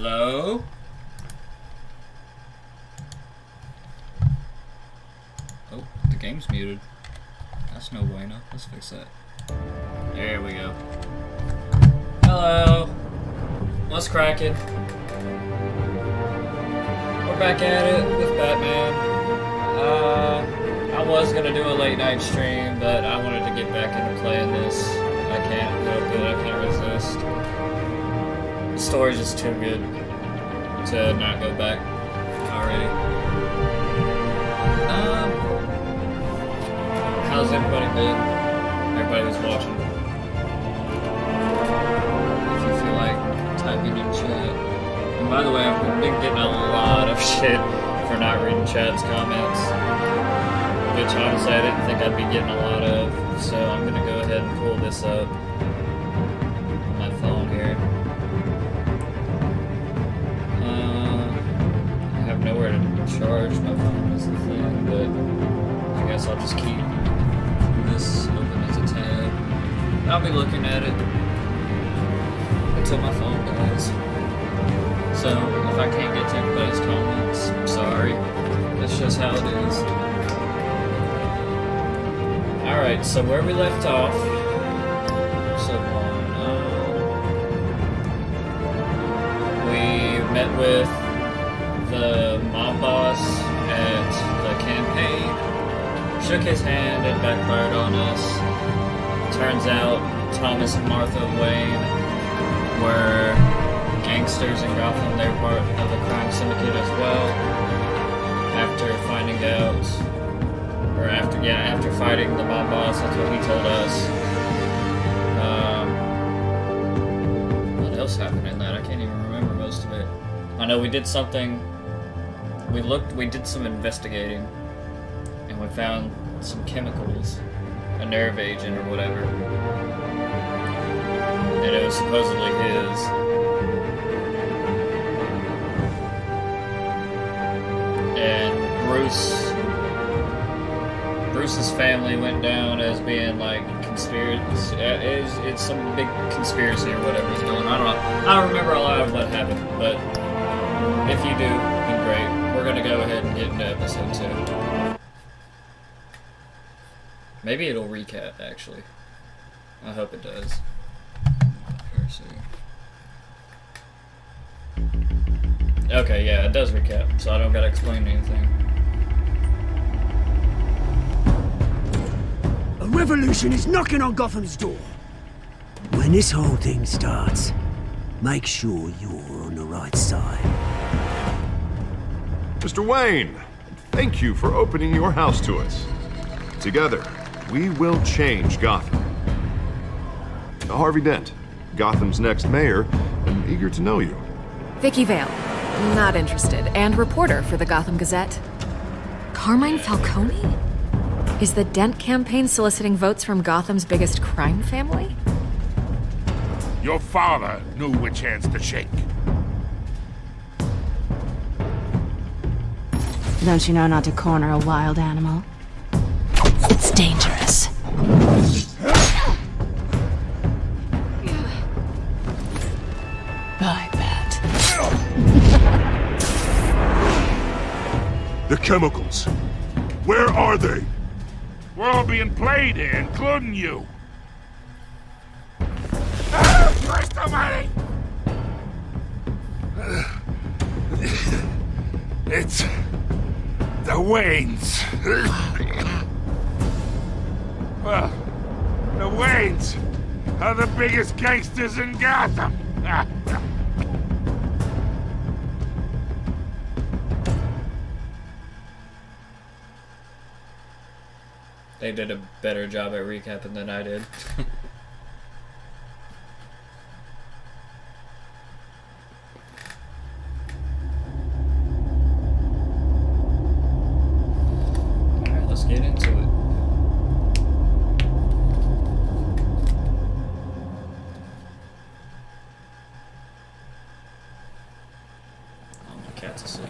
Hello? Oh, the game's muted. That's no bueno. Let's fix that. There we go. Hello. What's cracking? We're back at it with Batman. I was gonna do a late night stream, but I wanted to get back into playing this. I can't help it. I can't resist. The story's just too good to not go back already. How's everybody been? Everybody who's watching. If you feel like typing in chat. And by the way, I've been getting a lot of shit for not reading chat's comments, which honestly I didn't think I'd be getting a lot of, so I'm gonna go ahead and pull this up on my phone here. I have nowhere to charge my phone is the thing, but I guess I'll just keep this open as a tab. I'll be looking at it until my phone dies. So, if I can't get to everybody's comments, I'm sorry. That's just how it is. Alright, so where we left off. We met with the mob boss at the campaign. Shook his hand and backfired on us. Turns out Thomas and Martha Wayne were gangsters in Gotham. They're part of the crime syndicate as well. After finding out, or after fighting the mob boss, that's what he told us. What else happened in that? I can't even remember most of it. I know we did something. We did some investigating, and we found some chemicals, a nerve agent or whatever, and it was supposedly his. And Bruce's family went down as being like conspiracy. It's some big conspiracy or whatever is going on. I don't remember a lot of what happened, but if you do, then great. We're gonna go ahead and get into episode 2. Maybe it'll recap, actually. I hope it does. Okay, yeah, it does recap, so I don't gotta explain anything. A revolution is knocking on Gotham's door. When this whole thing starts, make sure you're on the right side. Mr. Wayne, thank you for opening your house to us. Together, we will change Gotham. Harvey Dent, Gotham's next mayor, and eager to know you. Vicky Vale, not interested, and reporter for the Gotham Gazette. Carmine Falcone? Is the Dent campaign soliciting votes from Gotham's biggest crime family? Your father knew which hands to shake. Don't you know not to corner a wild animal? It's dangerous. I bet. The chemicals. Where are they? We're all being played here, including you. Christ almighty! It's the Waynes. Well, the Waynes are the biggest gangsters in Gotham. They did a better job at recapping than I did. Alright, let's get into it. Oh, my cat's asleep.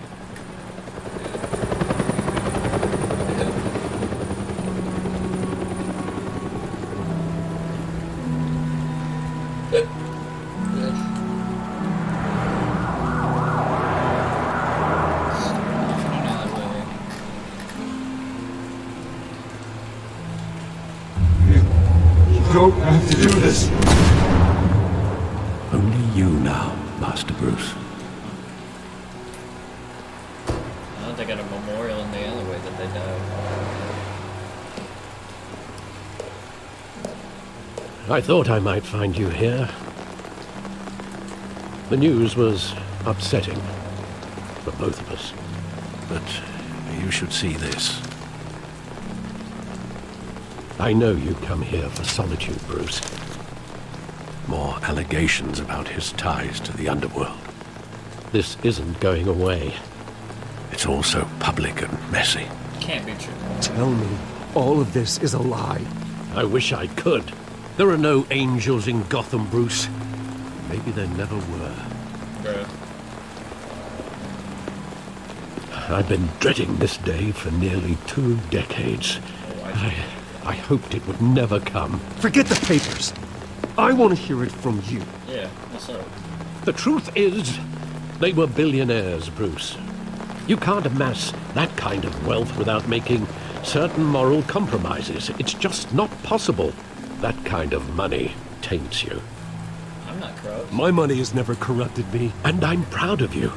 now, Master Bruce. Oh, they got a memorial in the alleyway that they died. I thought I might find you here. The news was upsetting for both of us. But you should see this. I know you come here for solitude, Bruce. More allegations about his ties to the underworld. This isn't going away. It's all so public and messy. Can't be true. Tell me, all of this is a lie. I wish I could. There are no angels in Gotham, Bruce. Maybe there never were. Bro. I've been dreading this day for nearly 2 decades. I hoped it would never come. Forget the papers. I want to hear it from you. Yeah, what's up? The truth is, they were billionaires, Bruce. You can't amass that kind of wealth without making certain moral compromises. It's just not possible. That kind of money taints you. I'm not corrupt. My money has never corrupted me. And I'm proud of you.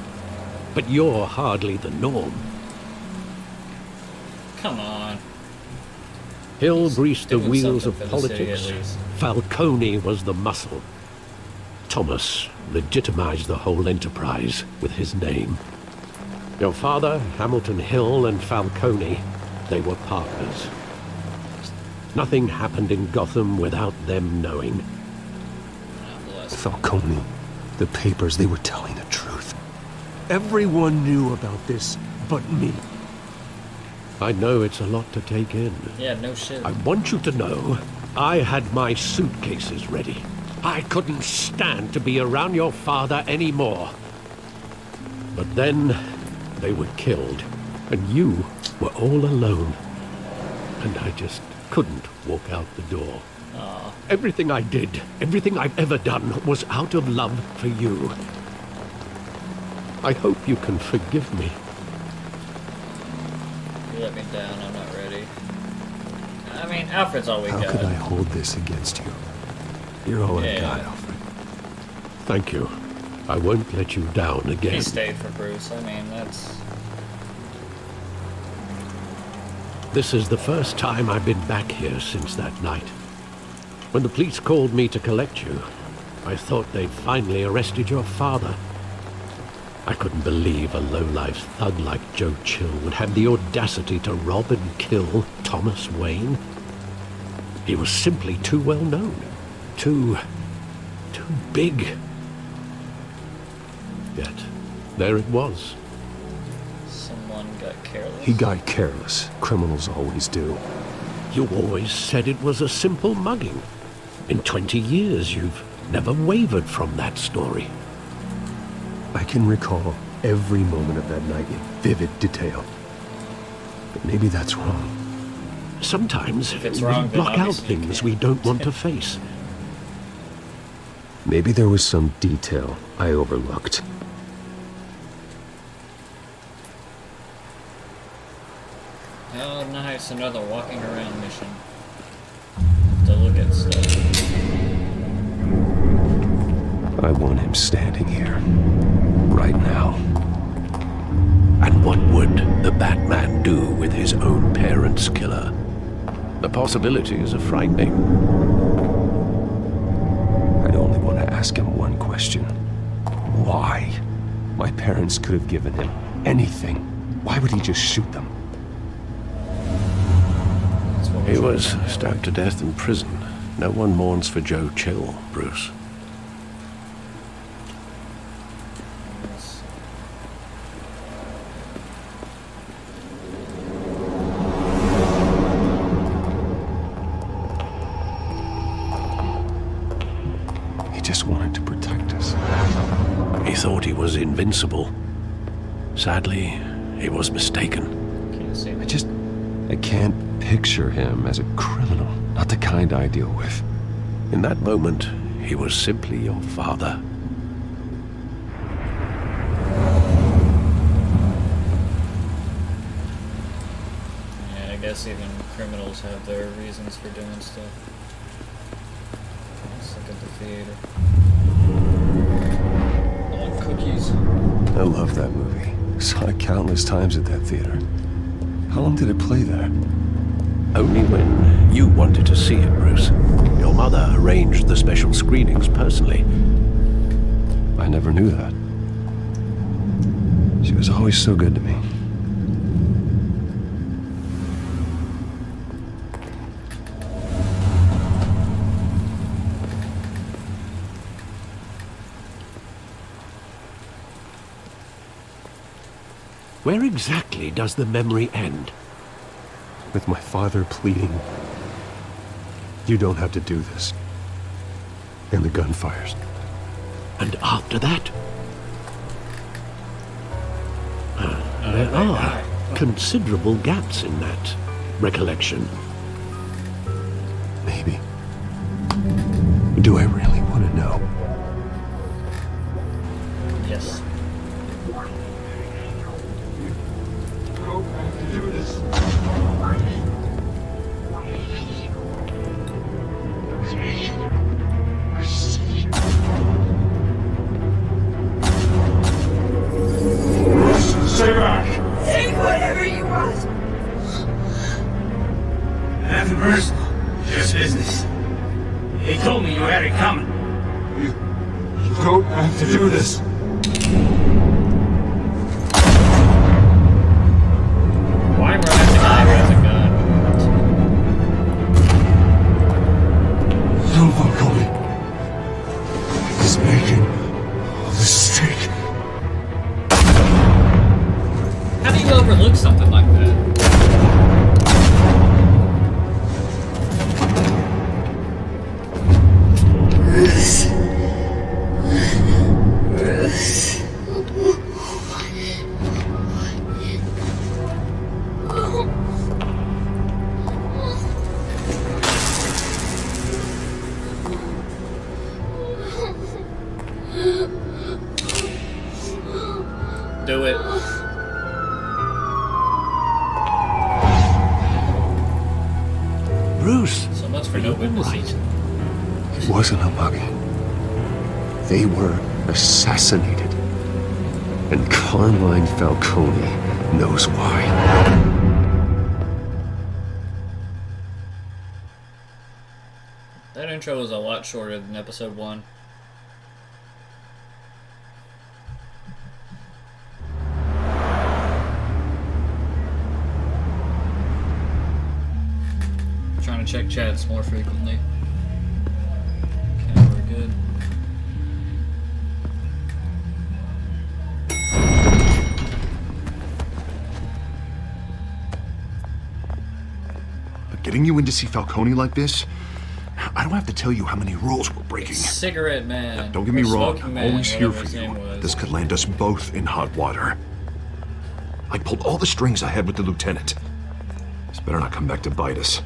But you're hardly the norm. Come on. Hill greased the Doing wheels something of for the city, politics. at least. Falcone was the muscle. Thomas legitimized the whole enterprise with his name. Your father, Hamilton Hill, and Falcone, they were partners. Nothing happened in Gotham without them knowing. God bless. Falcone, the papers, they were telling the truth. Everyone knew about this but me. I know it's a lot to take in. Yeah, no shit. I want you to know, I had my suitcases ready. I couldn't stand to be around your father anymore. But then, they were killed, and you were all alone. And I just couldn't walk out the door. Aw. Everything I did, everything I've ever done, was out of love for you. I hope you can forgive me. You let me down, I'm not ready. I mean, Alfred's all we How got. could I hold this against you? You're all I Yeah. got, Alfred. Thank you. I won't let you down again. He stayed for Bruce. I mean, that's... This is the first time I've been back here since that night. When the police called me to collect you, I thought they'd finally arrested your father. I couldn't believe a low-life thug like Joe Chill would have the audacity to rob and kill Thomas Wayne. He was simply too well known. Too big. Yet, there it was. Someone got careless. He got careless. Criminals always do. You always said it was a simple mugging. In 20 years, you've never wavered from that story. I can recall every moment of that night in vivid detail. But maybe that's wrong. Sometimes If it's we wrong, then block out obviously you things can't. we don't want to face. Maybe there was some detail I overlooked. Oh, nice. Another walking around mission. To look at stuff. I want him standing here. Right now. And what would the Batman do with his own parents' killer? The possibilities are frightening. I'd only want to ask him one question. Why? My parents could have given him anything. Why would he just shoot them? That's what He we're was trying to do. stabbed to death in prison. No one mourns for Joe Chill, Bruce. Yes. He just wanted to protect us. He thought he was invincible. Sadly, he was mistaken. Can't see me. I can't picture him as a criminal. Not the kind I deal with. In that moment, he was simply your father. Yeah, I guess even criminals have their reasons for doing stuff. Let's look at the theater. I love that movie. Saw it countless times at that theater. How long did it play there? Only when you wanted to see it, Bruce. Your mother arranged the special screenings personally. I never knew that. She was always so good to me. Where exactly does the memory end? With my father pleading, "You don't have to do this." And the gun fires. And after that? There are considerable gaps in that recollection. Maybe. Do I really want to know? Yes. Stay back! Take whatever you want. Nothing personal, just business. He told me you had it coming. You don't have to do this. Why run at the guy who has a gun? Little Falcone is making a mistake. How do you overlook something like that? Do it. Bruce, So much for no witnesses. It wasn't a mug. They were assassinated. And Carmine Falcone knows why. That intro was a lot shorter than episode 1. Trying to check chats more frequently. Okay, we're good. But getting you in to see Falcone like this, I don't have to tell you how many rules we're breaking. Cigarette man. Don't get me Or wrong, Smoking I'm Man, always here whatever for his you. name was. This could land us both in hot water. I pulled all the strings I had with the lieutenant. This better not come back to bite us.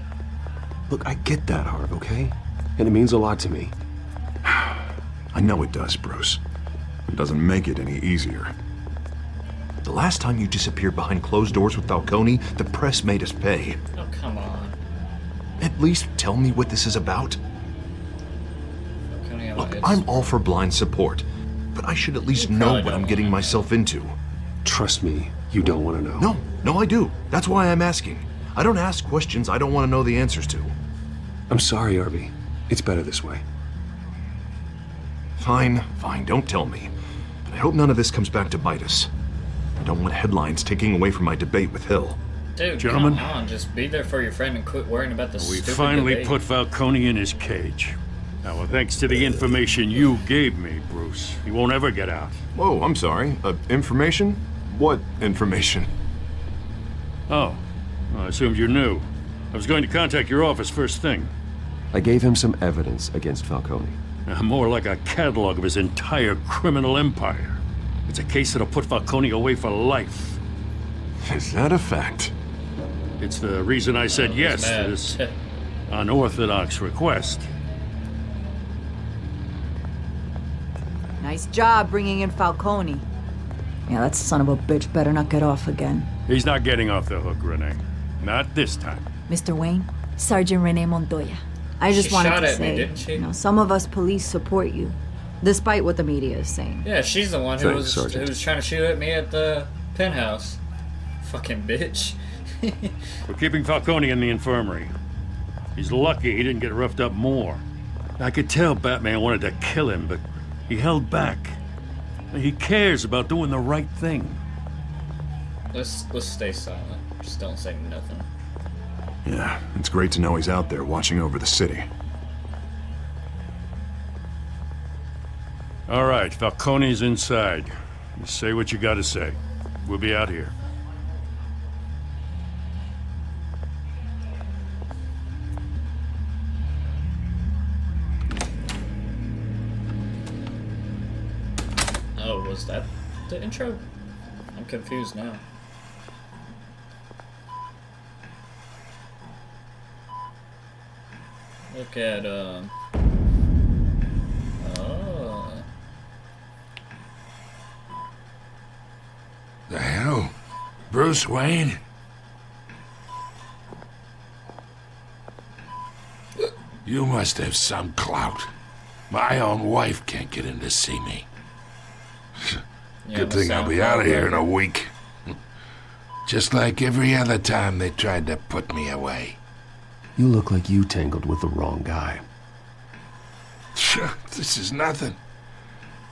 Look, I get that, Harv, okay? And it means a lot to me. I know it does, Bruce. It doesn't make it any easier. The last time you disappeared behind closed doors with Falcone, the press made us pay. Oh, come on. At least tell me what this is about. Falcone, Look, it's- I'm all for blind support, but I should at least know probably what don't I'm getting wanna know. myself into. Trust me, you don't want to know. No, I do. That's why I'm asking. I don't ask questions I don't want to know the answers to. I'm sorry, Arby. It's better this way. Fine, don't tell me. But I hope none of this comes back to bite us. I don't want headlines taking away from my debate with Hill. Dude, Gentlemen. come on. Just be there for your friend and quit worrying about the We stupid finally debate. put Falcone in his cage. Now, well, thanks to the information you gave me, Bruce, he won't ever get out. Whoa, I'm sorry. Information? What information? Oh, well, I assumed you knew. I was going to contact your office first thing. I gave him some evidence against Falcone. More like a catalog of his entire criminal empire. It's a case that'll put Falcone away for life. Is that a fact? It's the reason I said yes to Bad. this unorthodox request. Nice job bringing in Falcone. Yeah, that son of a bitch better not get off again. He's not getting off the hook, Renee. Not this time. Mr. Wayne, Sergeant Renee Montoya. I just She wanted shot to at me, say, didn't she? you know, some of us police support you. Despite what the media is saying. Yeah, she's the one who Thanks, was Sergeant. trying to shoot at me at the penthouse. Fucking bitch. We're keeping Falcone in the infirmary. He's lucky he didn't get roughed up more. I could tell Batman wanted to kill him, but he held back. He cares about doing the right thing. Let's stay silent. Just don't say nothing. Yeah, it's great to know he's out there watching over the city. All right, Falcone's inside. You say what you gotta say. We'll be out here. Oh, was that the intro? I'm confused now. Look at, oh. The hell? Bruce Wayne? You must have some clout. My own wife can't get in to see me. Yeah, Good thing I'll be out of here in a week. Just like every other time they tried to put me away. You look like you tangled with the wrong guy. This is nothing.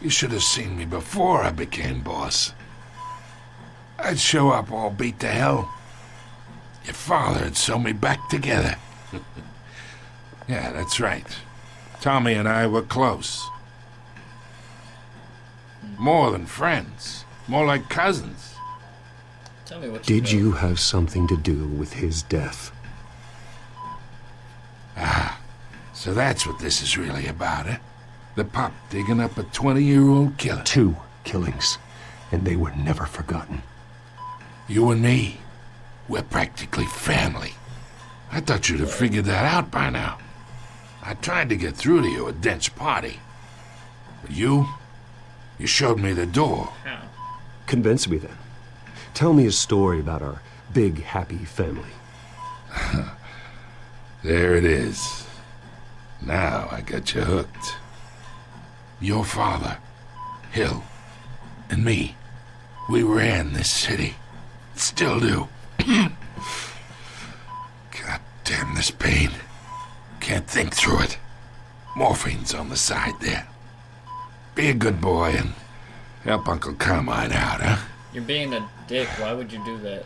You should have seen me before I became boss. I'd show up all beat to hell. Your father had sew me back together. Yeah, that's right. Tommy and I were close. More than friends. More like cousins. Tell me what Did you have something to do with his death? Ah, so that's what this is really about, eh? The pup digging up a 20-year-old killer. 2 killings, and they were never forgotten. You and me, we're practically family. I thought you'd have figured that out by now. I tried to get through to you at Dent's party. But you showed me the door. How? Convince me then. Tell me a story about our big, happy family. There it is. Now I got you hooked. Your father, Hill, and me, we ran this city. Still do. God damn this pain. Can't think through it. Morphine's on the side there. Be a good boy and help Uncle Carmine out, huh? You're being a dick. Why would you do that?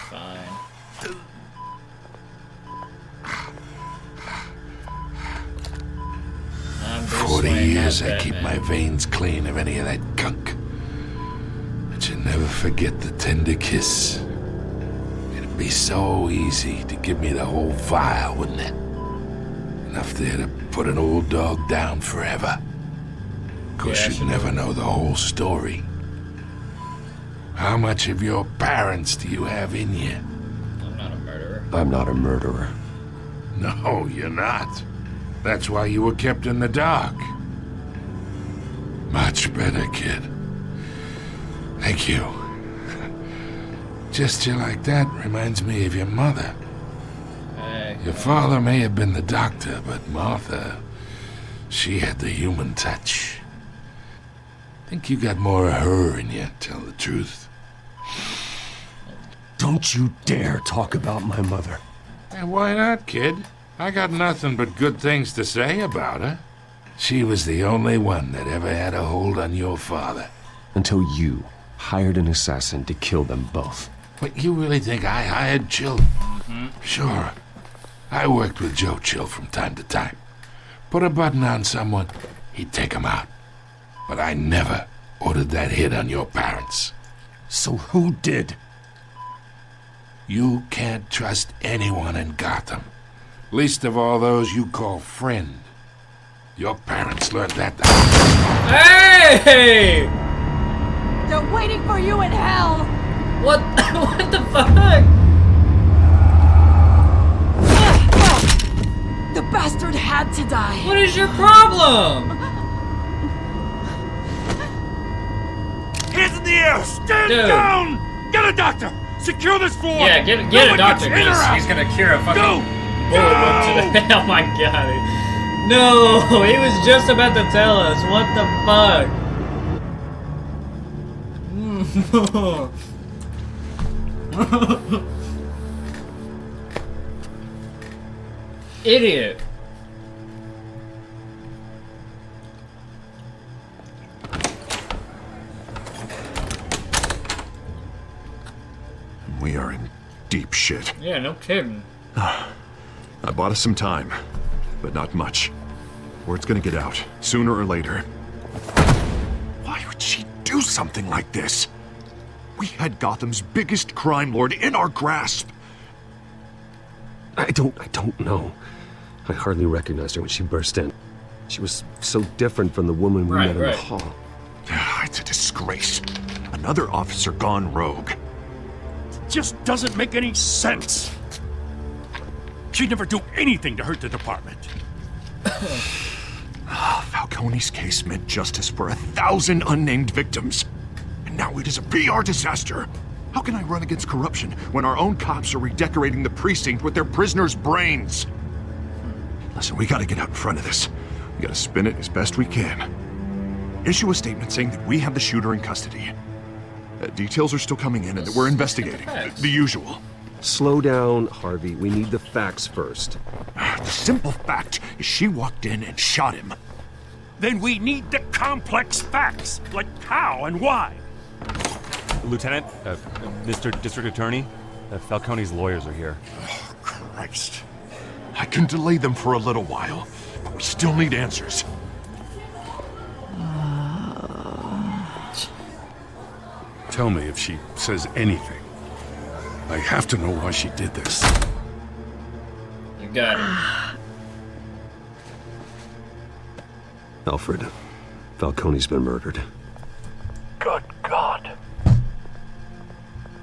Fine. I'm Bruce 40 Wayne, years not I keep Batman. my veins clean of any of that gunk. But you never forget the tender kiss. It'd be so easy to give me the whole vial, wouldn't it? Enough there to put an old dog down forever. Of course, Yeah, you'd sure. never know the whole story. How much of your parents do you have in you? I'm not a murderer. I'm not a murderer. No, you're not. That's why you were kept in the dark. Much better, kid. Thank you. Gesture like that reminds me of your mother. Hey, Your father may have been the doctor, but Martha, she had the human touch. Think you got more of her in you, tell the truth. Don't you dare talk about my mother. And why not, kid? I got nothing but good things to say about her. She was the only one that ever had a hold on your father. Until you hired an assassin to kill them both. But you really think I hired Chill? Sure. I worked with Joe Chill from time to time. Put a button on someone, he'd take him out. But I never ordered that hit on your parents. So who did? You can't trust anyone in Gotham. Least of all those you call friend. Your parents learned that. Hey! They're waiting for you in hell! What? What the fuck? The bastard had to die. What is your problem? Hands in the air! Stand Dude. down! Get a doctor! Secure this floor! Yeah, get a doctor. He's gonna cure a fucking bullet wound to the. Oh my god. No, he was just about to tell us. What the fuck? Idiot. We are in deep shit. Yeah, no kidding. I bought us some time, but not much. Word's gonna get out, sooner or later. Why would she do something like this? We had Gotham's biggest crime lord in our grasp. I don't know. I hardly recognized her when she burst in. She was so different from the woman we met in the hall. It's a disgrace. Another officer gone rogue. Just doesn't make any sense. She'd never do anything to hurt the department. Falcone's case meant justice for 1,000 unnamed victims. And now it is a PR disaster. How can I run against corruption when our own cops are redecorating the precinct with their prisoners' brains? Listen, we gotta get out in front of this. We gotta spin it as best we can. Issue a statement saying that we have the shooter in custody. Details are still coming in and that we're investigating. The usual. Slow down, Harvey. We need the facts first. The simple fact is she walked in and shot him. Then we need the complex facts, like how and why. Lieutenant, Mr. District Attorney, Falcone's lawyers are here. Oh, Christ. I can delay them for a little while, but we still need answers. Tell me if she says anything. I have to know why she did this. You got it. Alfred, Falcone's been murdered. Good God.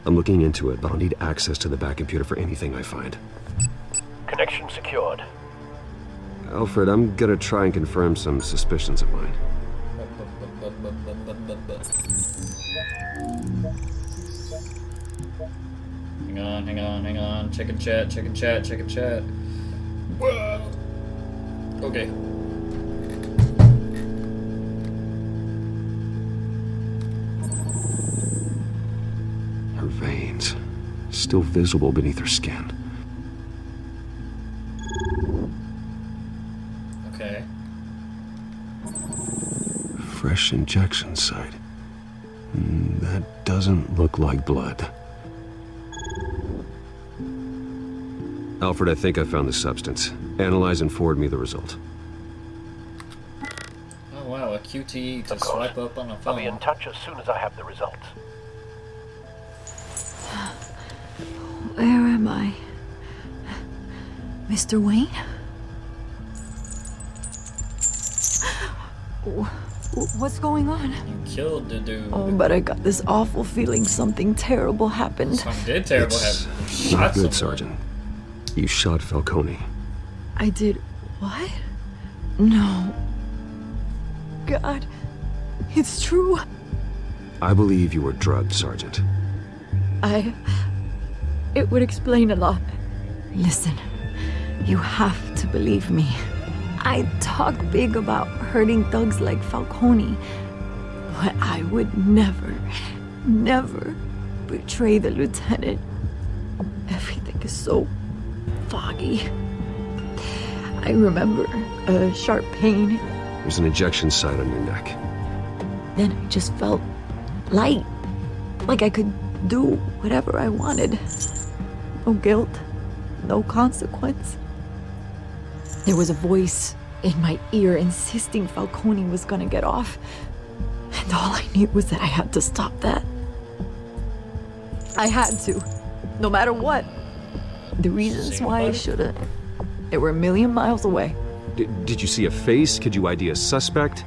I'm looking into it, but I'll need access to the back computer for anything I find. Connection secured. Alfred, I'm gonna try and confirm some suspicions of mine. Hang on. Check and chat. Whoa. Okay. Her veins, still visible beneath her skin. Okay. Fresh injection site. That doesn't look like blood. Alfred, I think I found the substance. Analyze and forward me the result. Oh wow, a QTE to swipe up on a phone. I'll be in touch as soon as I have the results. Where am I? Mr. Wayne? What's going on? You killed the dude. Oh, but I got this awful feeling something terrible happened. Something terrible happened. You Not shot good, someone. Sergeant. You shot Falcone. I did what? No. God, it's true. I believe you were drugged, Sergeant. It would explain a lot. Listen, you have to believe me. I talk big about hurting thugs like Falcone, but I would never betray the lieutenant. Everything is so foggy. I remember a sharp pain. There's an injection site on your neck. Then I just felt light, like I could do whatever I wanted. No guilt, no consequence. There was a voice in my ear insisting Falcone was gonna get off. And all I knew was that I had to stop that. I had to, no matter what. The reasons why I should've, they were a million miles away. Did you see a face? Could you ID a suspect?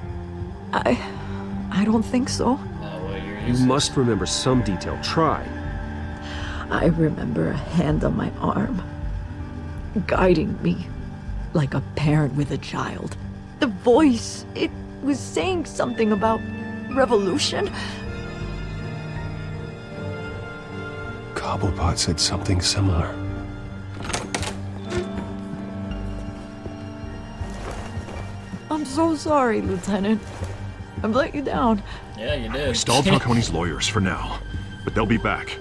I don't think so. You must remember some detail. Try. I remember a hand on my arm, guiding me like a parent with a child. The voice, it was saying something about revolution. Cobblepot said something similar. I'm so sorry, Lieutenant. I've let you down. Yeah, you did. We stalled Falcone's lawyers for now, but they'll be back.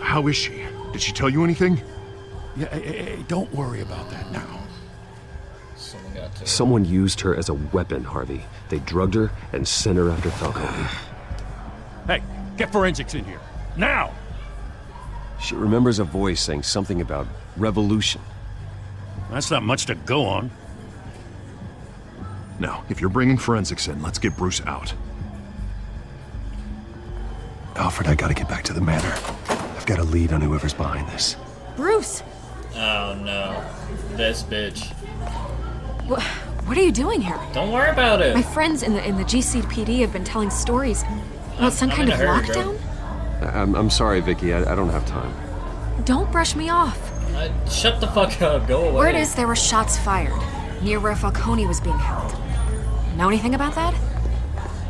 How is she? Did she tell you anything? Yeah, hey, don't worry about that now. Someone got to. Someone used her as a weapon, Harvey. They drugged her and sent her after Falcone. Hey, get forensics in here. Now! She remembers a voice saying something about revolution. That's not much to go on. Now, if you're bringing forensics in, let's get Bruce out. Alfred, I gotta get back to the manor. I've got a lead on whoever's behind this. Bruce! Oh no. This bitch. What are you doing here? Don't worry about it. My friends in the GCPD have been telling stories about some I'm kind in of a hurry, lockdown? I'm sorry, Vicky. I don't have time. Don't brush me off. Shut the fuck up. Go away. Word is there were shots fired near where Falcone was being held. Know anything about that?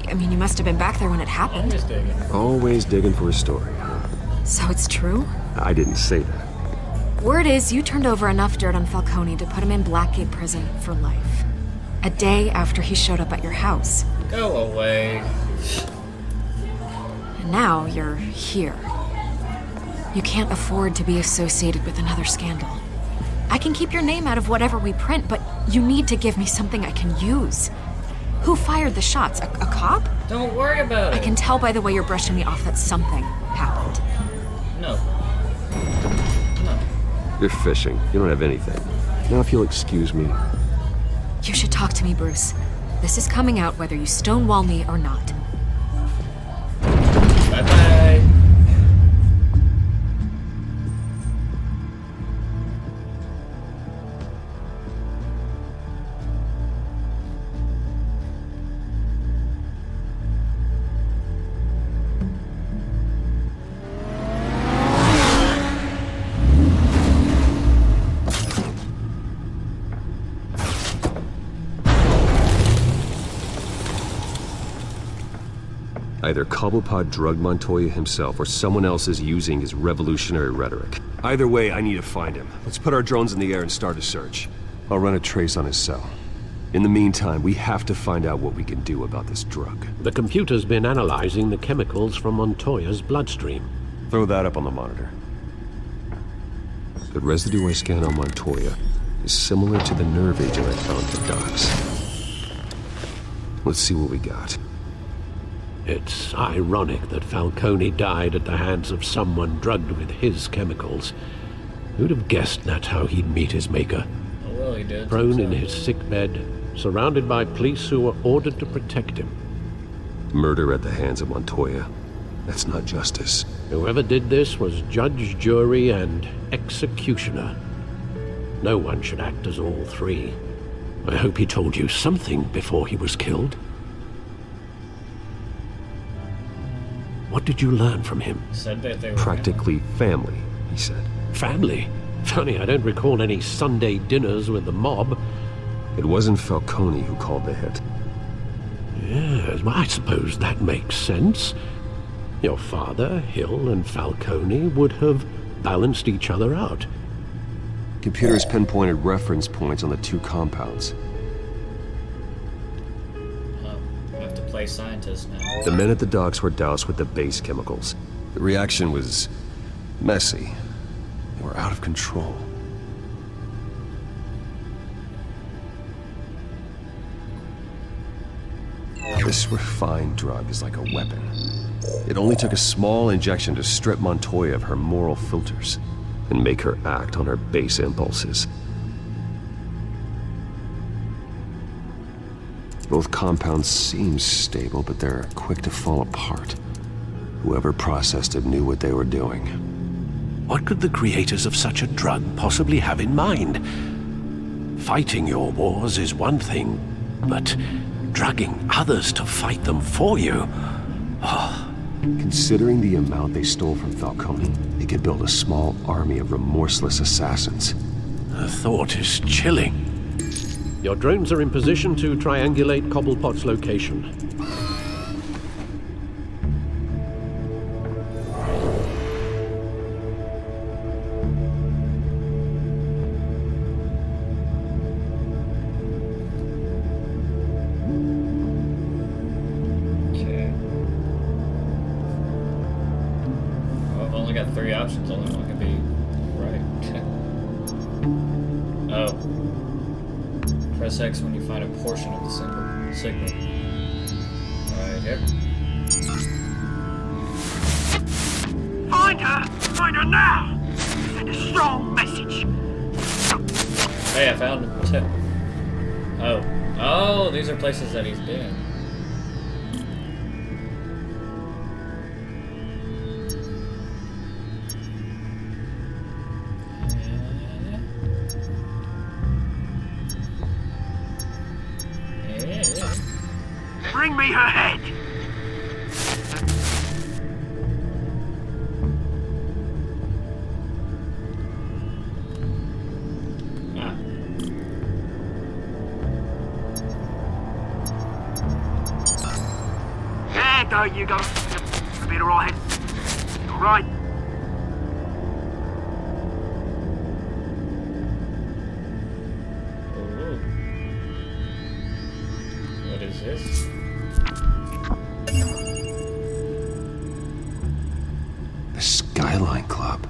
I mean, you must have been back there when it happened. Always digging. Always digging for a story, huh? So it's true? I didn't say that. Word is you turned over enough dirt on Falcone to put him in Blackgate Prison for life. A day after he showed up at your house. Go away. And now you're here. You can't afford to be associated with another scandal. I can keep your name out of whatever we print, but you need to give me something I can use. Who fired the shots? A cop? Don't worry about it. I can tell by the way you're brushing me off that something happened. No. No. You're fishing. You don't have anything. Now, if you'll excuse me. You should talk to me, Bruce. This is coming out whether you stonewall me or not. Bye-bye. Either Cobblepot drugged Montoya himself, or someone else is using his revolutionary rhetoric. Either way, I need to find him. Let's put our drones in the air and start a search. I'll run a trace on his cell. In the meantime, we have to find out what we can do about this drug. The computer's been analyzing the chemicals from Montoya's bloodstream. Throw that up on the monitor. The residue I scan on Montoya is similar to the nerve agent I found at the docks. Let's see what we got. It's ironic that Falcone died at the hands of someone drugged with his chemicals. Who'd have guessed that's how he'd meet his maker? Oh, well, he did. Prone in his sickbed, surrounded by police who were ordered to protect him. Murder at the hands of Montoya. That's not justice. Whoever did this was judge, jury, and executioner. No one should act as all three. I hope he told you something before he was killed. What did you learn from him? Said that they were Practically family, he said. Family? Funny, I don't recall any Sunday dinners with the mob. It wasn't Falcone who called the hit. Yes, well, I suppose that makes sense. Your father, Hill, and Falcone would have balanced each other out. Computers pinpointed reference points on the two compounds. I have to play scientist now. The men at the docks were doused with the base chemicals. The reaction was messy. They were out of control. This refined drug is like a weapon. It only took a small injection to strip Montoya of her moral filters and make her act on her base impulses. Both compounds seem stable, but they're quick to fall apart. Whoever processed it knew what they were doing. What could the creators of such a drug possibly have in mind? Fighting your wars is one thing, but drugging others to fight them for you? Considering the amount they stole from Falcone, they could build a small army of remorseless assassins. The thought is chilling. Your drones are in position to triangulate Cobblepot's location. options, only one can be right. Oh. Press X when you find a portion of the signal. Right here. Find her! Find her now! Send a strong message. Hey, I found him. Oh. Oh, these are places that he's been. Bring me her head! There you go. Be alright. Alright. What is this? The Skyline Club.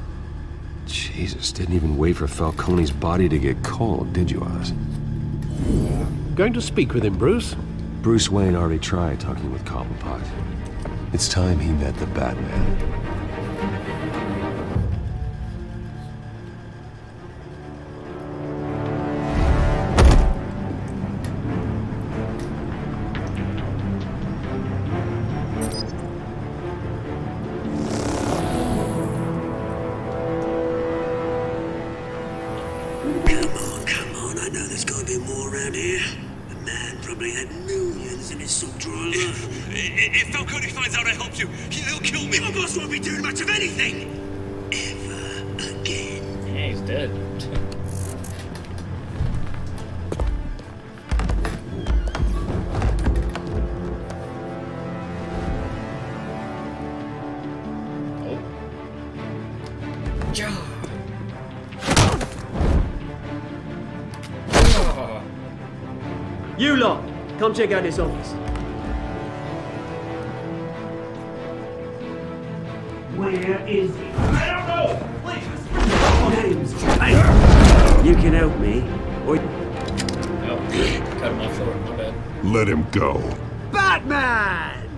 Jesus, didn't even wait for Falcone's body to get cold, did you, Oz? Going to speak with him, Bruce? Bruce Wayne already tried talking with Cobblepot. It's time he met the Batman. Come on, I know there's gotta be more around here. The man probably had millions in his soul drawer. If Falcone finds out I helped you, he'll kill me. Your boss won't be doing much of anything! Ever again. Yeah, he's dead. You lot, come check out this office. Where is he? I don't know. Please. Name's Hey, you can help me, or... Oh, cut him off short. My bad. Let him go. Batman!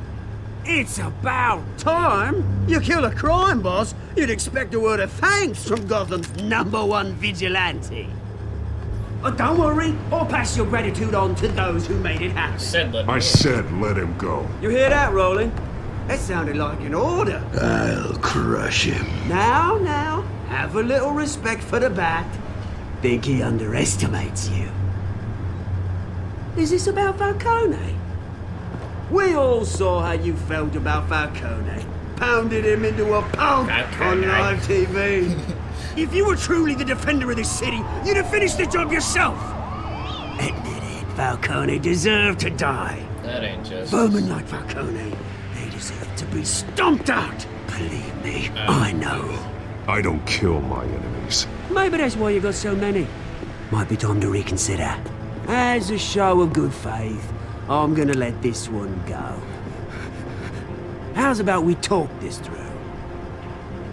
It's about time! You kill a crime boss, you'd expect a word of thanks from Gotham's #1 vigilante. But don't worry, I'll pass your gratitude on to those who made it happen. I said let him go. You hear that, Roland? That sounded like an order. I'll crush him. Now, have a little respect for the Bat. Think he underestimates you. Is this about Falcone? We all saw how you felt about Falcone. Pounded him into a pulp on live TV. If you were truly the defender of this city, you'd have finished the job yourself. Admit it, Falcone deserved to die. That ain't just. Bowmen like Falcone, they deserve to be stomped out. Believe me, I know. I don't kill my enemies. Maybe that's why you got so many. Might be time to reconsider. As a show of good faith, I'm gonna let this one go. How's about we talk this through?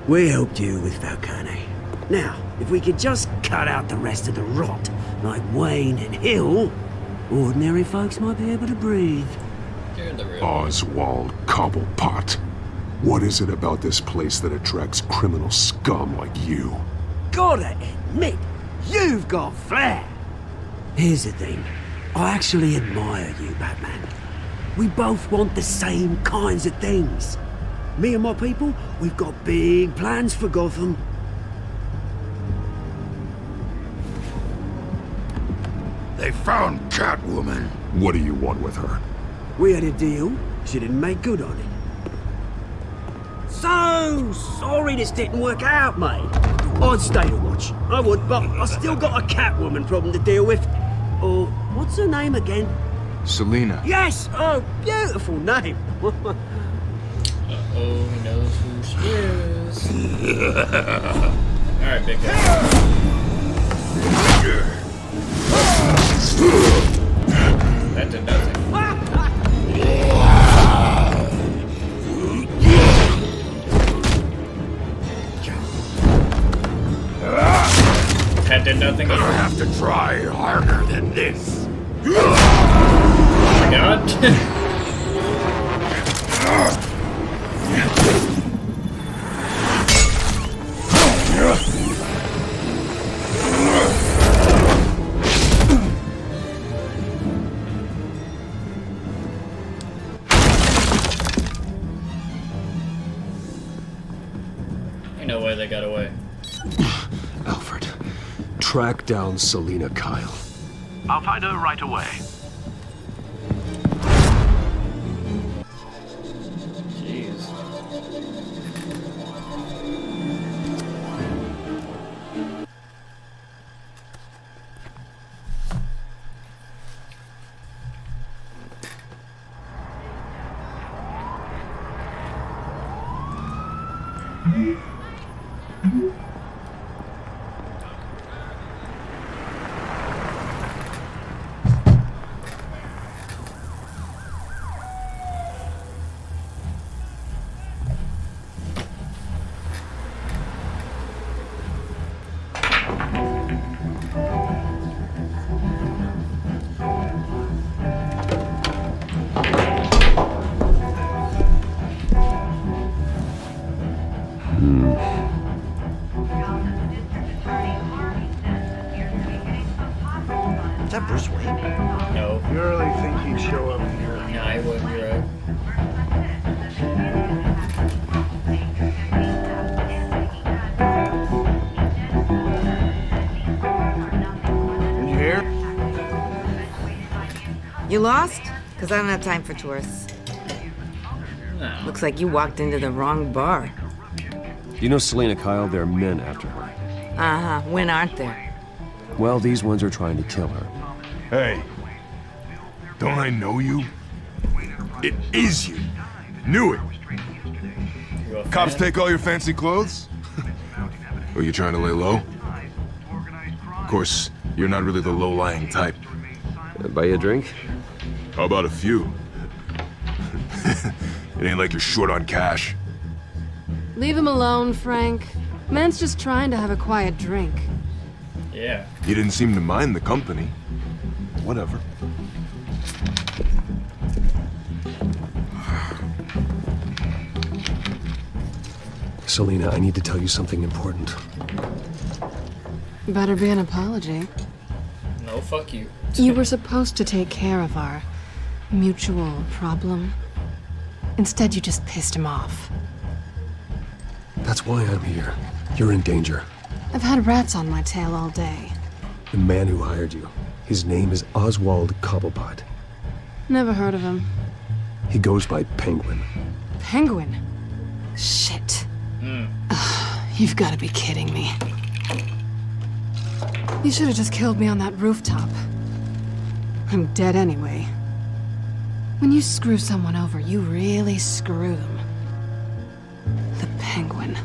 We helped you with Falcone. Now, if we could just cut out the rest of the rot, like Wayne and Hill, ordinary folks might be able to breathe. You're the real. Oswald Cobblepot. What is it about this place that attracts criminal scum like you? Gotta admit, you've got flair. Here's the thing. I actually admire you, Batman. We both want the same kinds of things. Me and my people, we've got big plans for Gotham. They found Catwoman. What do you want with her? We had a deal. She didn't make good on it. So sorry this didn't work out, mate. I'd stay to watch. I would, but I still got a Catwoman problem to deal with. Or, what's her name again? Selena. Yes! Oh, beautiful name. Oh, he knows who she is. Alright, big guy. That did nothing. That did nothing. Gonna have to try harder than this. Oh my god. Ain't no way they got away. Alfred, track down Selina Kyle. I'll find her right away. Jeez. Is that Bruce Wayne? No. You really think he'd show up here? No, I wouldn't. You're right. You here? You lost? Because I don't have time for tourists. No. Looks like you walked into the wrong bar. You know Selina Kyle? There are men after her. Uh-huh. When aren't there? Well, these ones are trying to kill her. Hey, don't I know you? It is you. Knew it. You a Cops fan? take all your fancy clothes? Are you trying to lay low? Of course, you're not really the low-lying type. Buy you a drink? How about a few? It ain't like you're short on cash. Leave him alone, Frank. Man's just trying to have a quiet drink. Yeah. You didn't seem to mind the company. Whatever. Selina, I need to tell you something important. Better be an apology. No, fuck you. You were supposed to take care of our mutual problem. Instead, you just pissed him off. That's why I'm here. You're in danger. I've had rats on my tail all day. The man who hired you, his name is Oswald Cobblepot. Never heard of him. He goes by Penguin. Penguin? Shit. Ugh, you've got to be kidding me. You should have just killed me on that rooftop. I'm dead anyway. When you screw someone over, you really screw them. The Penguin.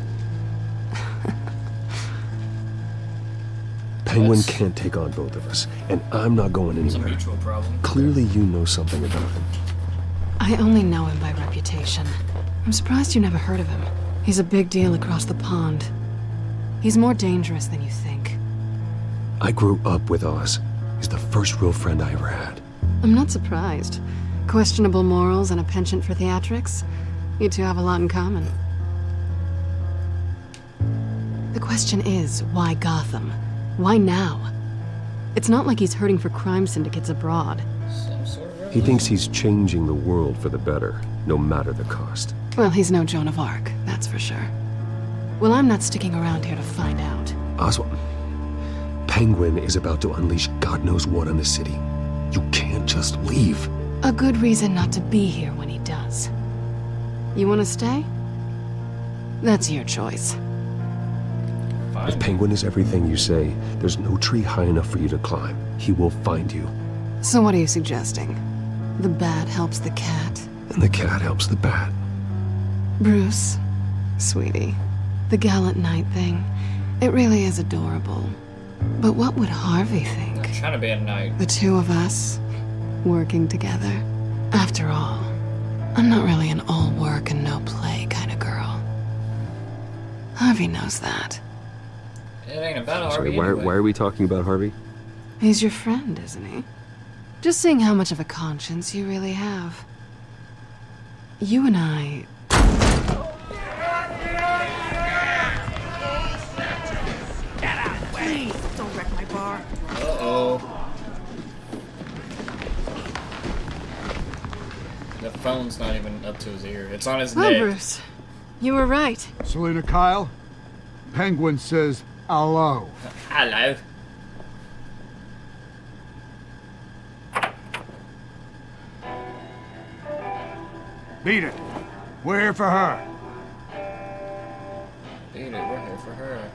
Penguin can't take on both of us, and I'm not going It's a anywhere. mutual problem. Clearly you know something about him. I only know him by reputation. I'm surprised you never heard of him. He's a big deal across the pond. He's more dangerous than you think. I grew up with Oz. He's the first real friend I ever had. I'm not surprised. Questionable morals and a penchant for theatrics. You two have a lot in common. The question is, why Gotham? Why now? It's not like he's hurting for crime syndicates abroad. Some sort of He thinks he's changing the world for the better, no matter the cost. Well, he's no Joan of Arc, that's for sure. Well, I'm not sticking around here to find out. Oswald, Penguin is about to unleash God knows what on the city. You can't just leave. A good reason not to be here when he does. You want to stay? That's your choice. If Penguin is everything you say, there's no tree high enough for you to climb. He will find you. So what are you suggesting? The bat helps the cat? And the cat helps the bat. Bruce, sweetie, the gallant knight thing, it really is adorable. But what would Harvey think? I'm trying to be a knight. The two of us, working together. After all, I'm not really an all work and no play kind of girl. Harvey knows that. It ain't about Sorry, Harvey anyway. why are we talking about Harvey? He's your friend, isn't he? Just seeing how much of a conscience you really have. You and I... Get out! Please, don't wreck my bar. Uh-oh. The phone's not even up to his ear. It's on his Well, neck. Bruce, you were right. Selena Kyle, Penguin says hello. Hello. Beat it. We're here for her. Beat it, we're here for her.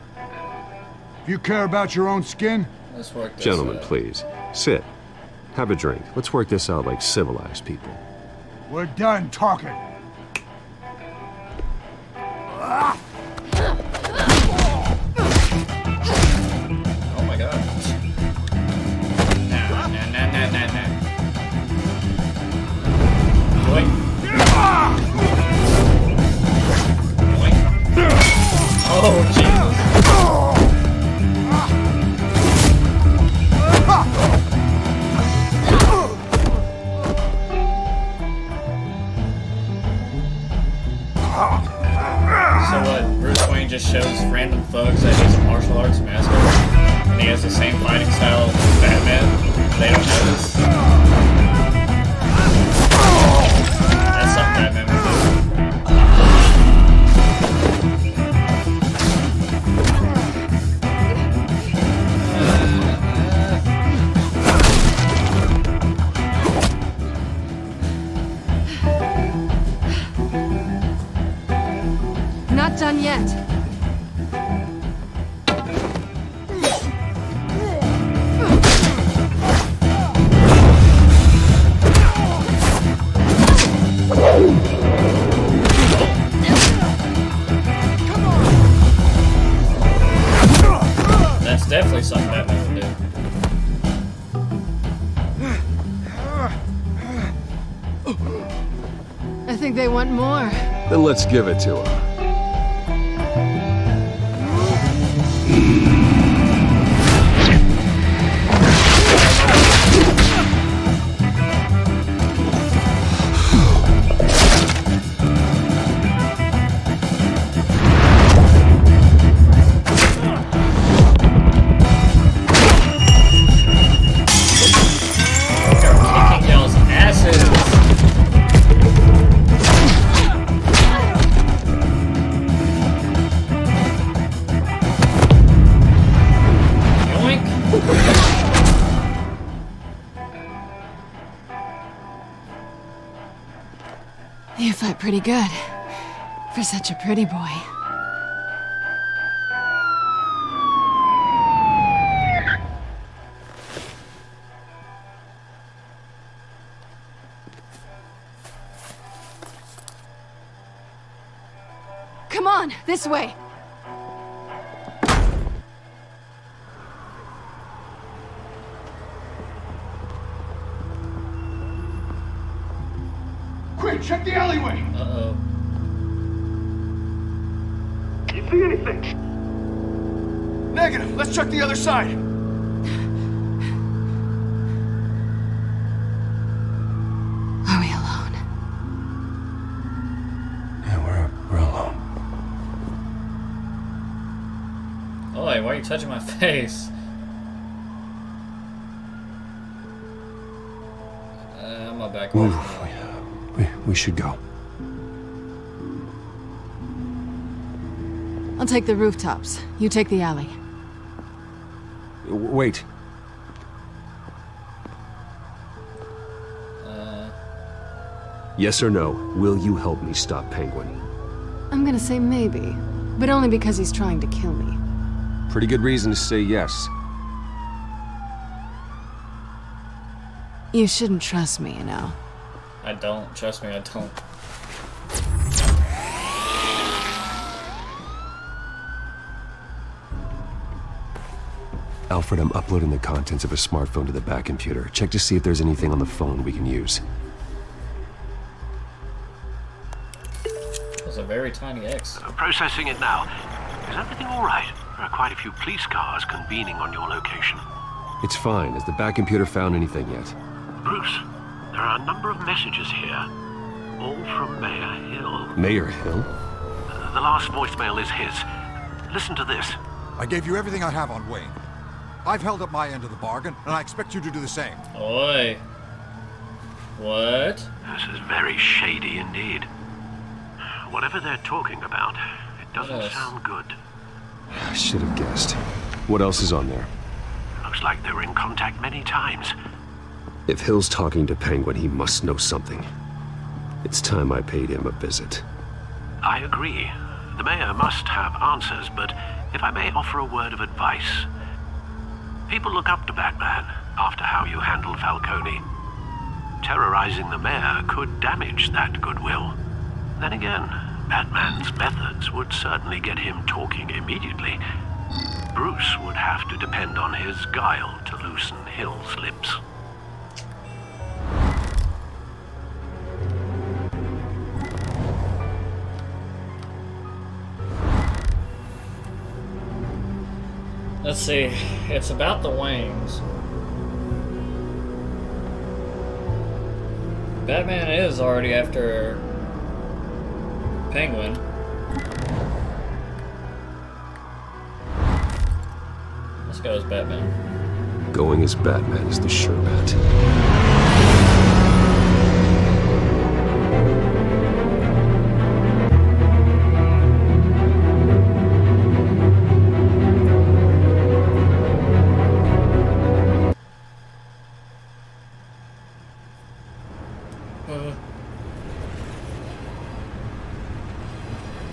If you care about your own skin, Let's work this Gentlemen, out. please. Sit. Have a drink. Let's work this out like civilized people. we're done talking. Oh my god. Nah. Doink. Doink. Oh, Jesus. So what, Bruce Wayne just shows random thugs that he's a martial arts master, and he has the same fighting style as Batman? They don't notice? That's something Batman would do. Not done yet. That's definitely something Batman would do. I think they want more. Then let's give it to her. Kicking y'all's asses! Yoink! You fight pretty good. For such a pretty boy. Come on, this way. Quick, check the alleyway. Uh-oh. You see anything? Negative. Let's check the other side. Are we alone? Yeah, we're alone. Oh, why are you touching my face? I'm my back. Ooh, we should go. I'll take the rooftops. You take the alley. Wait. Yes or no, will you help me stop Penguin? I'm gonna say maybe, but only because he's trying to kill me. Pretty good reason to say yes. You shouldn't trust me, you know. I don't. Trust me, I don't. Alfred, I'm uploading the contents of a smartphone to the back computer. Check to see if there's anything on the phone we can use. That's a very tiny X. Processing it now. Is everything all right? There are quite a few police cars convening on your location. It's fine. Has the back computer found anything yet? Bruce, there are a number of messages here. All from Mayor Hill. Mayor Hill? The last voicemail is his. Listen to this. I gave you everything I have on Wayne. I've held up my end of the bargain, and I expect you to do the same. Oi. What? This is very shady indeed. Whatever they're talking about, it doesn't sound good. I should have guessed. What else is on there? Looks like they were in contact many times. If Hill's talking to Penguin, he must know something. It's time I paid him a visit. I agree. The mayor must have answers, but if I may offer a word of advice. People look up to Batman after how you handled Falcone. Terrorizing the mayor could damage that goodwill. Then again, Batman's methods would certainly get him talking immediately. Bruce would have to depend on his guile to loosen Hill's lips. Let's see. It's about the Waynes. Batman is already after Penguin. Let's go as Batman. Going as Batman is the sure bet.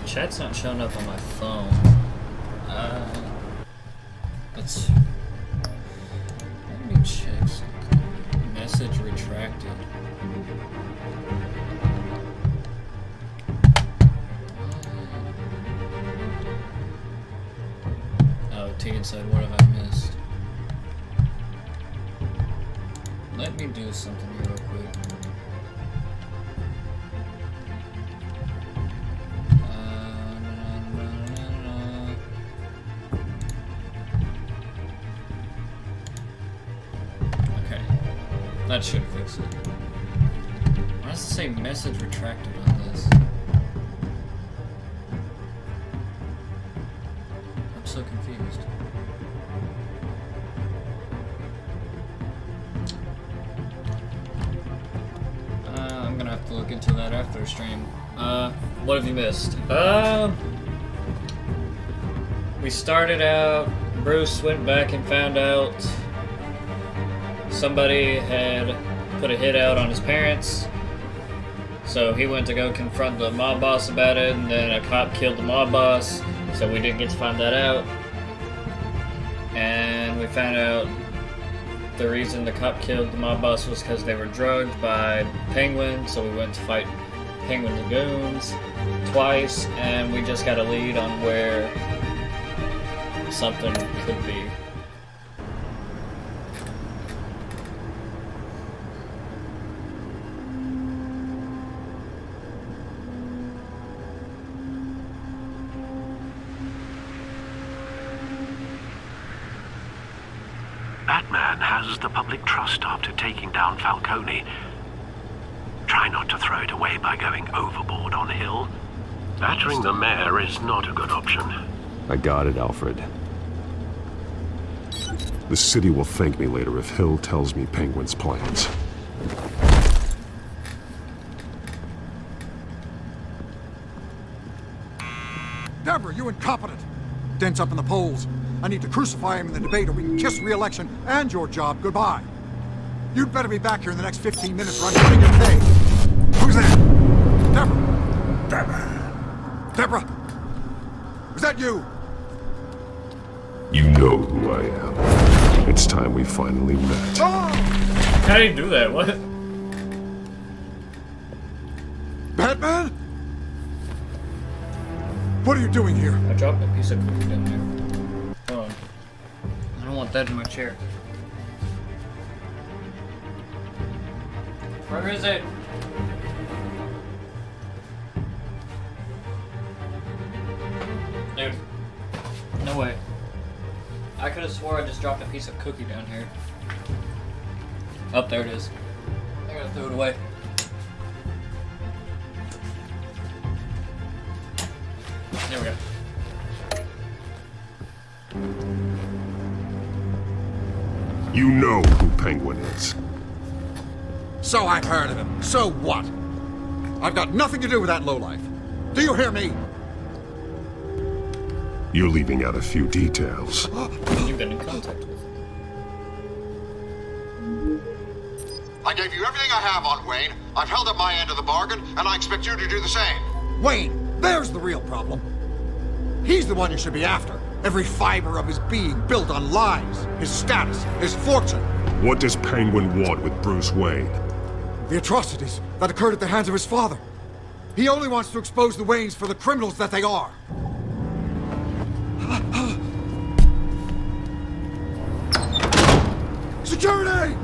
Chat's not showing up on my phone. Let me check something. Message retracted. Oh, Tegan said, what have I missed? Let me do something here real quick. That should fix it. Why does it say message retracted on this? I'm so confused. I'm gonna have to look into that after the stream. What have you missed? We started out, Bruce went back and found out somebody had put a hit out on his parents, so he went to go confront the mob boss about it, and then a cop killed the mob boss, so we didn't get to find that out. And we found out the reason the cop killed the mob boss was because they were drugged by Penguin, so we went to fight Penguin's goons twice, and we just got a lead on where something could be. Batman has the public trust after taking down Falcone. Try not to throw it away by going overboard on Hill. Battering the mayor is not a good option. I got it, Alfred. The city will thank me later if Hill tells me Penguin's plans. Deborah, you incompetent! Dent's up in the polls. I need to crucify him in the debate or we can kiss re-election and your job goodbye. You'd better be back here in the next 15 minutes or I'm cutting your pay. Who's there? Deborah! Deborah! Deborah! Was that you? You know who I am. It's time we finally met. How do you do that? What? Batman? What are you doing here? I dropped a piece of cookie down there. Hold on. I don't want that in my chair. Where is it? Dude. No way. I could have swore I just dropped a piece of cookie down here. Oh, there it is. I gotta throw it away. There we go. You know who Penguin is. So I've heard of him. So what? I've got nothing to do with that lowlife. Do you hear me? You're leaving out a few details. You've been in contact with him. I gave you everything I have on Wayne. I've held up my end of the bargain, and I expect you to do the same. Wayne, there's the real problem. He's the one you should be after. Every fiber of his being built on lies, his status, his fortune. What does Penguin want with Bruce Wayne? The atrocities that occurred at the hands of his father. He only wants to expose the Waynes for the criminals that they are. Security!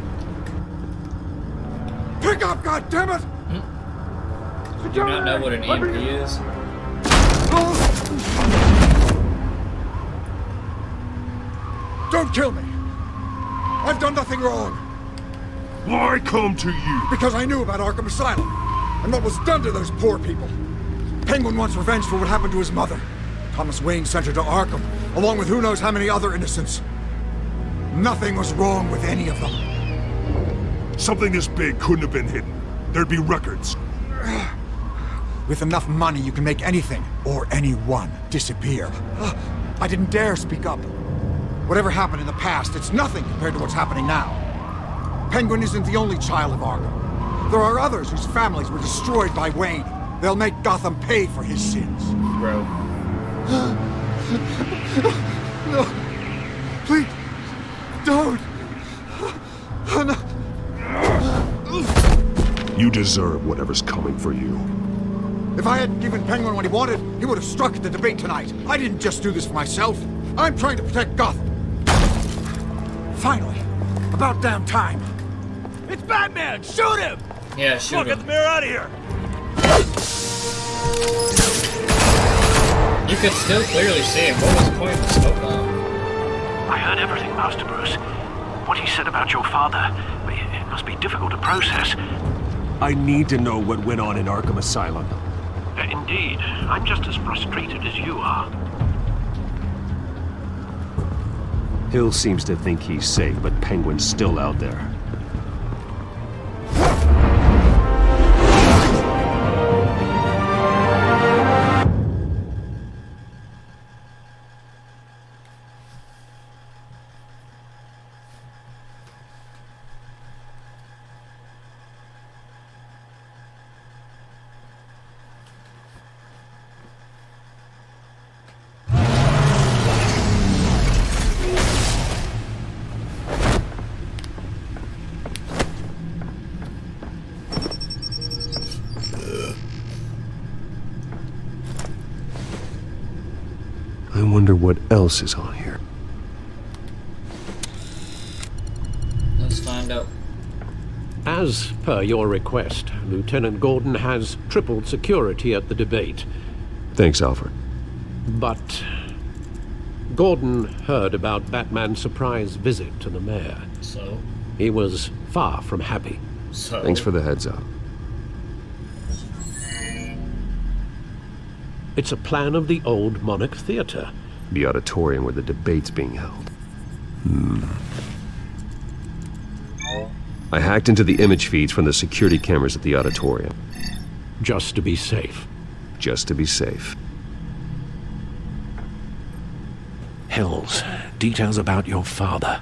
Pick up, goddammit! Do you not know what an EMP is? Don't kill me! I've done nothing wrong! Why come to you? Because I knew about Arkham Asylum, and what was done to those poor people. Penguin wants revenge for what happened to his mother. Thomas Wayne sent her to Arkham, along with who knows how many other innocents. Nothing was wrong with any of them. Something this big couldn't have been hidden. There'd be records. With enough money, you can make anything, or anyone, disappear. I didn't dare speak up. Whatever happened in the past, it's nothing compared to what's happening now. Penguin isn't the only child of Arkham. There are others whose families were destroyed by Wayne. They'll make Gotham pay for his sins. Bro. No. Please. Don't. No. You deserve whatever's coming for you. If I hadn't given Penguin what he wanted, he would have struck at the debate tonight. I didn't just do this for myself. I'm trying to protect Gotham. Finally. About damn time. It's Batman! Shoot him! Yeah, shoot him. Get the mayor out of here! You could still clearly see him. What was the point of the smoke bomb? I heard everything, Master Bruce. What he said about your father, it must be difficult to process. I need to know what went on in Arkham Asylum. Indeed. I'm just as frustrated as you are. Hill seems to think he's safe, but Penguin's still out there. I wonder what else is on here. Let's find out. As per your request, Lieutenant Gordon has tripled security at the debate. Thanks, Alfred. But Gordon heard about Batman's surprise visit to the mayor. So? He was far from happy. So? Thanks for the heads up. It's a plan of the old Monarch Theater. The auditorium where the debate's being held. I hacked into the image feeds from the security cameras at the auditorium. Just to be safe. Just to be safe. Hills, details about your father.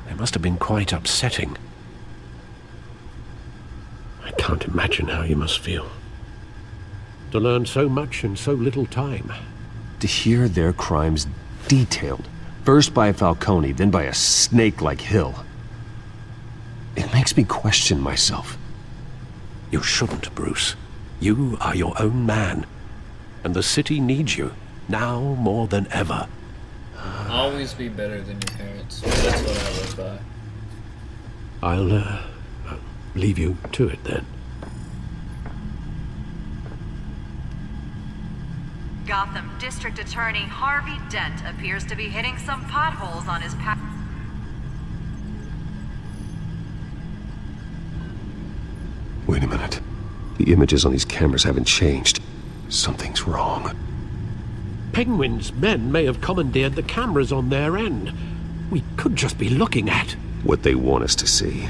They must have been quite upsetting. I can't imagine how you must feel. To learn so much in so little time. To hear their crimes detailed, first by Falcone, then by a snake like Hill. It makes me question myself. You shouldn't, Bruce. You are your own man. And the city needs you, now more than ever. Always be better than your parents. That's what I live by. I'll leave you to it then. Gotham District Attorney Harvey Dent appears to be hitting some potholes on his path. Wait a minute. The images on these cameras haven't changed. Something's wrong. Penguin's men may have commandeered the cameras on their end. We could just be looking at what they want us to see.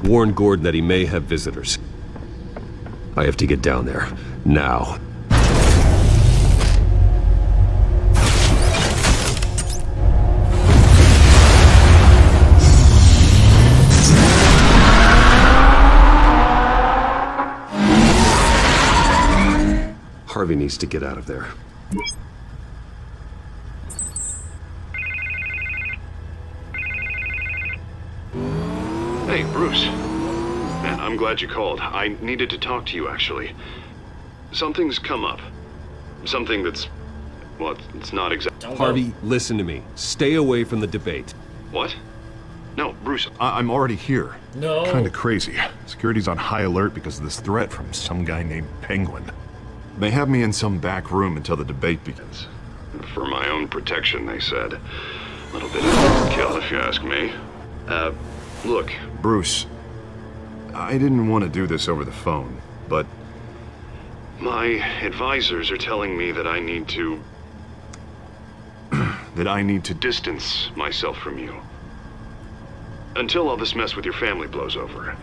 Warn Gordon that he may have visitors. I have to get down there. Now. Harvey needs to get out of there. Hey, Bruce. Man, I'm glad you called. I needed to talk to you, actually. Something's come up. Something that's... well, it's not exactly... Harvey, listen to me. Stay away from the debate. What? No, Bruce, I'm already here. No. Kinda crazy. Security's on high alert because of this threat from some guy named Penguin. They have me in some back room until the debate begins. For my own protection, they said. A little bit of overkill, if you ask me. Look, Bruce, I didn't want to do this over the phone, but my advisors are telling me that I need to... that I need to distance myself from you. Until all this mess with your family blows over.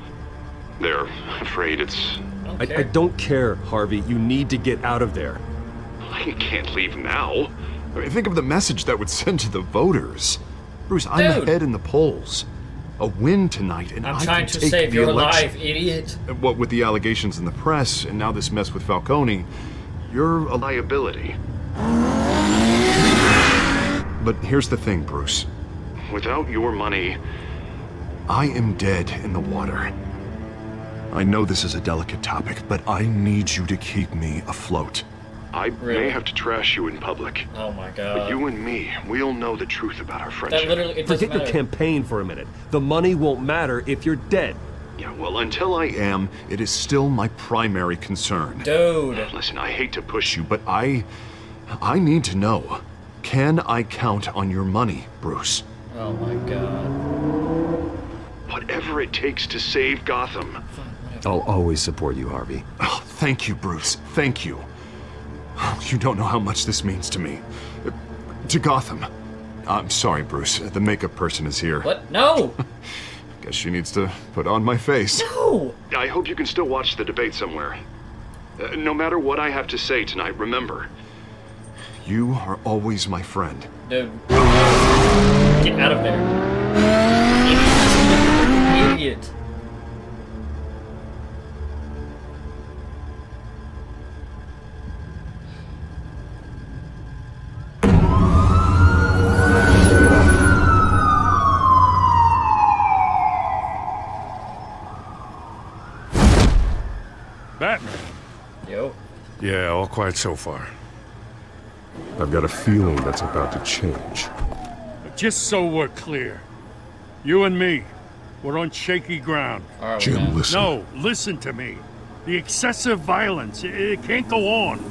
They're afraid it's... I don't care, Harvey. You need to get out of there. I can't leave now. I mean, think of the message that would send to the voters. Bruce, I'm ahead in the polls. A win tonight, and I'm I trying can to take save the your election. life, idiot. What with the allegations in the press, and now this mess with Falcone, you're a liability. But here's the thing, Bruce. Without your money, I am dead in the water. I know this is a delicate topic, but I need you to keep me afloat. I may have to trash you in public. Oh my god. But you and me, we'll know the truth about our friendship. That literally, it doesn't Forget your matter. campaign for a minute. The money won't matter if you're dead. Yeah, well, until I am, it is still my primary concern. Dude. Listen, I hate to push you, but I need to know. Can I count on your money, Bruce? Oh my god. Whatever it takes to save Gotham. I'll always support you, Harvey. Oh, thank you, Bruce. Thank you. You don't know how much this means to me. To Gotham. I'm sorry, Bruce. The makeup person is here. What? No! Guess she needs to put on my face. No! I hope you can still watch the debate somewhere. No matter what I have to say tonight, remember, you are always my friend. Dude. Get out of there. Idiot. Batman. Yo. Yeah, all quiet so far. I've got a feeling that's about to change. But just so we're clear, you and me, we're on shaky ground. Jim, listen. No, listen to me. The excessive violence, it can't go on.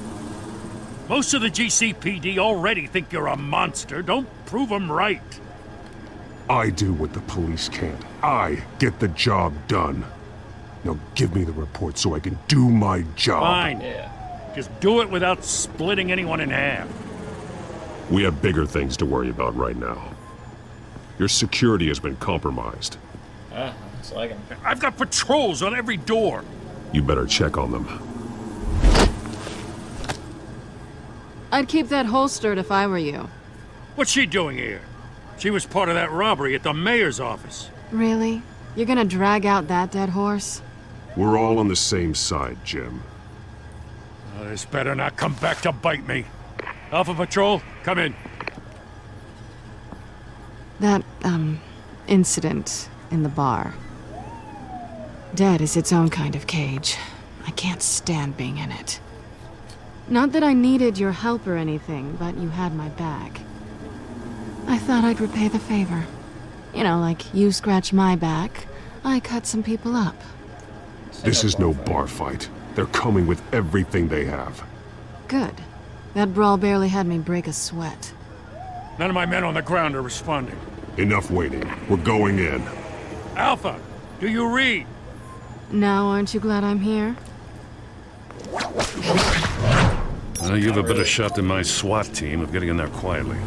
Most of the GCPD already think you're a monster. Don't prove them right. I do what the police can't. I get the job done. Now give me the report so I can do my job. Fine. Yeah. Just do it without splitting anyone in half. We have bigger things to worry about right now. Your security has been compromised. It's like him. I've got patrols on every door. You better check on them. I'd keep that holstered if I were you. What's she doing here? She was part of that robbery at the mayor's office. Really? You're gonna drag out that dead horse? We're all on the same side, Jim. Oh, this better not come back to bite me. Alpha Patrol, come in. That, incident in the bar. Dead is its own kind of cage. I can't stand being in it. Not that I needed your help or anything, but you had my back. I thought I'd repay the favor. You know, like you scratch my back, I cut some people up. This is no bar fight. They're coming with everything they have. Good. That brawl barely had me break a sweat. None of my men on the ground are responding. Enough waiting. We're going in. Alpha, do you read? Now, aren't you glad I'm here? Well, you have a better shot than my SWAT team of getting in there quietly.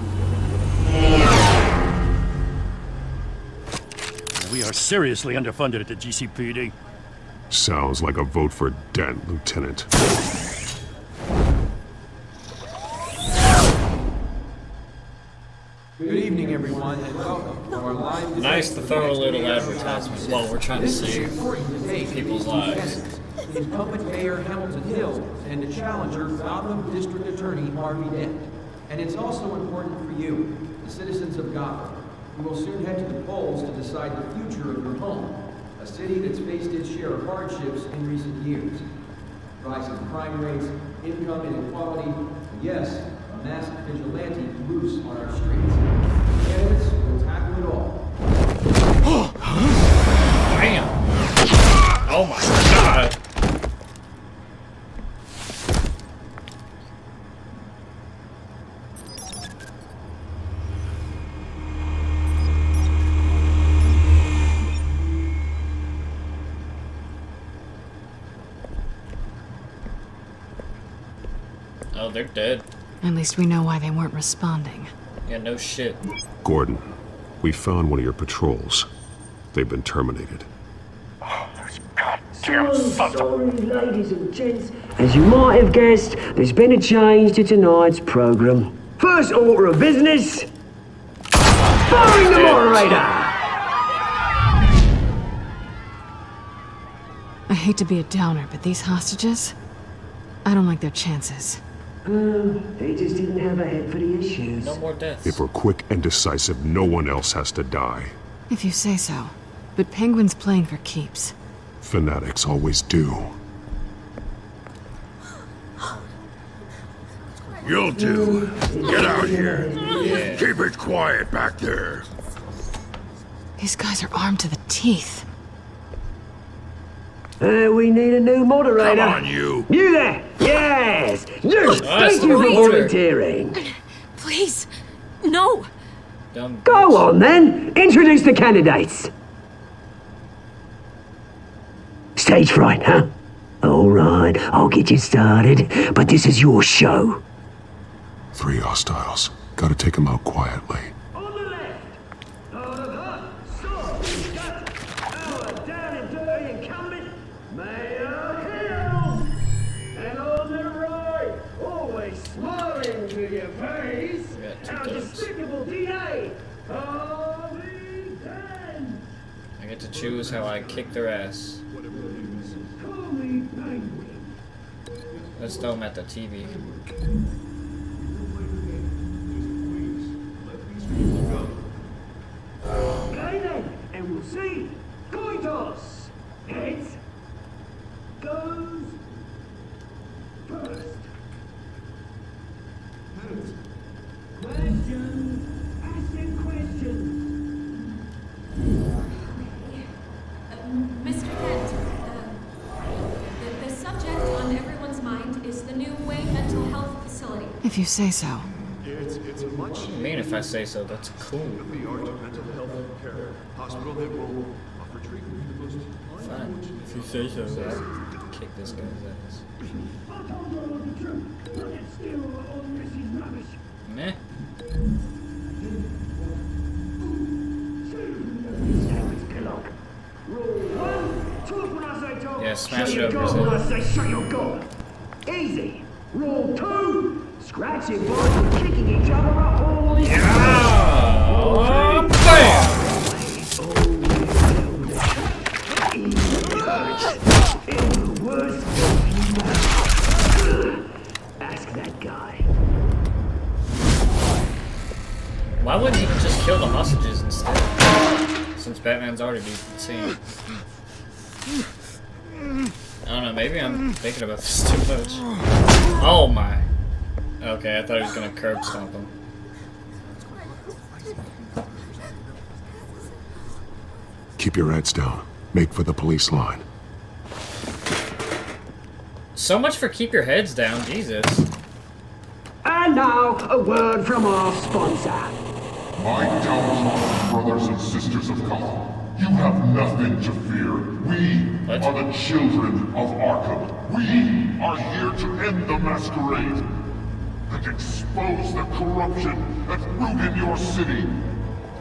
We are seriously underfunded at the GCPD. Sounds like a vote for Dent, Lieutenant. Good evening, everyone, and welcome to our live. Nice to throw a little advertisement while we're trying to save people's lives. Incumbent Mayor Hamilton Hill and the challenger Gotham District Attorney Harvey Dent. And it's also important for you, the citizens of Gotham, who will soon head to the polls to decide the future of your home, a city that's faced its share of hardships in recent years. Rising crime rates, income inequality, and yes, a masked vigilante loose on our streets. Candidates will tackle it all. Damn! Oh my god! Oh, they're dead. At least we know why they weren't responding. Yeah, no shit. Gordon, we found one of your patrols. They've been terminated. Sorry, ladies and gents. As you might have guessed, there's been a change to tonight's program. First order of business, firing the moderator! I hate to be a downer, but these hostages? I don't like their chances. They just didn't have a head for the issues. No more deaths. If we're quick and decisive, no one else has to die. If you say so. But Penguin's playing for keeps. Fanatics always do. You'll do. Get out here. Keep it quiet back there. These guys are armed to the teeth. We need a new moderator. Come on, you. You there! Yes! You! Nice. Thank you for volunteering. Please, no. Go on then! Introduce the candidates. Stage fright, huh? Alright, I'll get you started, but this is your show. 3 hostiles. Gotta take them out quietly. On the left, we've got our down and dirty incumbent, Mayor Hill. And on the right, always smiling to your face, our despicable DA, Harvey Dent. I get to choose how I kick their ass. Let's throw them at the TV. Okay then, and we'll see. Coin toss. Heads goes first. Heads. Questions. Asking questions. Mr. Kent, the subject on everyone's mind is the new Wayne Mental Health Facility. If you say so. It's a much I mean, if I say so, that's cool. state-of-the-art mental health care hospital that will offer treatment for the most Fine. If you say so, I'll kick this guy's ass. Meh. Yeah, smash it over his When I head. say shut your gob. Easy. Rule 2. Scratching boys and kicking each other up all the Oh, bam! Ask that guy. Why wouldn't he just kill the hostages instead? Since Batman's already beat the scene. I don't know, maybe I'm thinking about this too much. Oh my. Okay, I thought he was gonna curb stomp him. Keep your heads down. Make for the police line. So much for keep your heads down, Jesus. now, a word from our sponsor. My downtrodden brothers and sisters of Gotham, you have nothing to fear. We are the children of Arkham. We are here to end the masquerade and expose the corruption that's rooted in your city.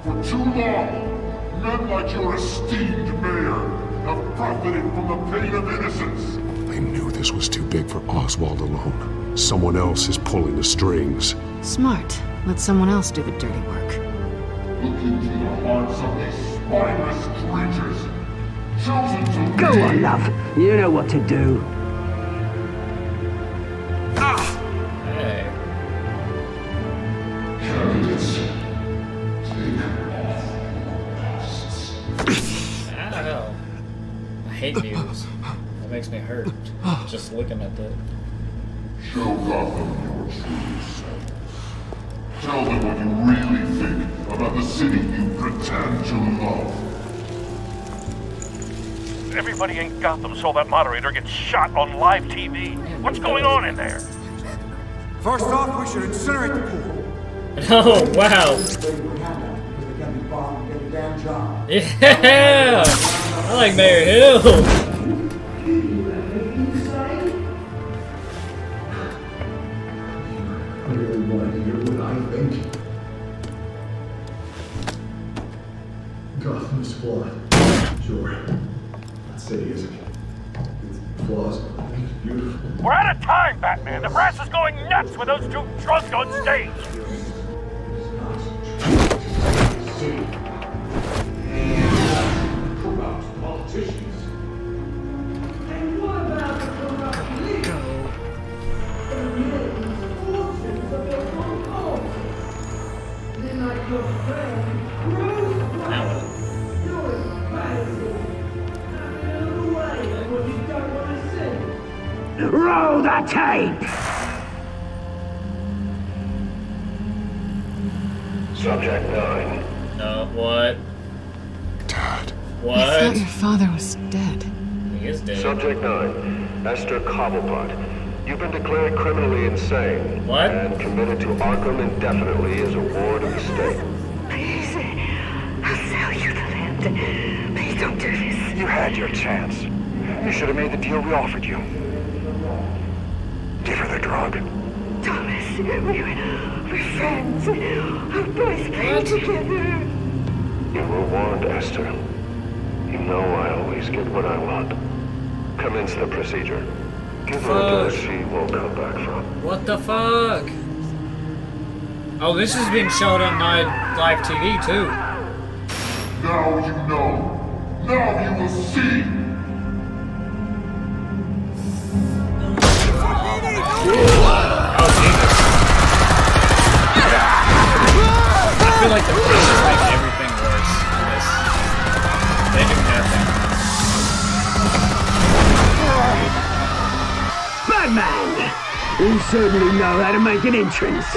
For too long, men like your esteemed mayor have profited from the pain of innocence. I knew this was too big for Oswald alone. Someone else is pulling the strings. Smart. Let someone else do the dirty work. Look into the hearts of these spineless creatures, chosen to Go lead. on, love. You know what to do. Hey. Candidates, take off your masks. Ow. I hate views. That makes me hurt. Just looking at that. Show Gotham your true self. Tell them what you really think about the city you pretend to love. Everybody in Gotham saw that moderator get shot on live TV. What's going on in there? First off, we should incinerate the pool. Oh, wow. Yeah! I like Mayor Hill. Gotham's flawed. Sure. That city is. Its flaws make it beautiful. We're out of time, Batman. The brass is going nuts with those two drunks on stage. Corrupt politicians. And what about the corrupt leaders? They're making fortunes of their own cause. They're not your friend. Roll the tape! Subject 9. No, what? Dad. I What? thought your father was dead. He is dead. Subject 9. Esther Cobblepot. You've been declared criminally insane. What? And committed to Arkham indefinitely as a ward of the state. Please, I'll sell you the land. Please don't do this. You had your chance. You should have made the deal we offered you. Give her the drug. Thomas, we're friends. Our boys play together. You were warned, Esther. You know I always get what I want. Commence the procedure. Give her a dose she won't come back from. What the fuck? Oh, this is being shown on my live TV too. Now you know. Now you will see. Oh, Jesus. I feel like the pieces make everything worse in this. They do nothing. Batman! You certainly know how to make an entrance.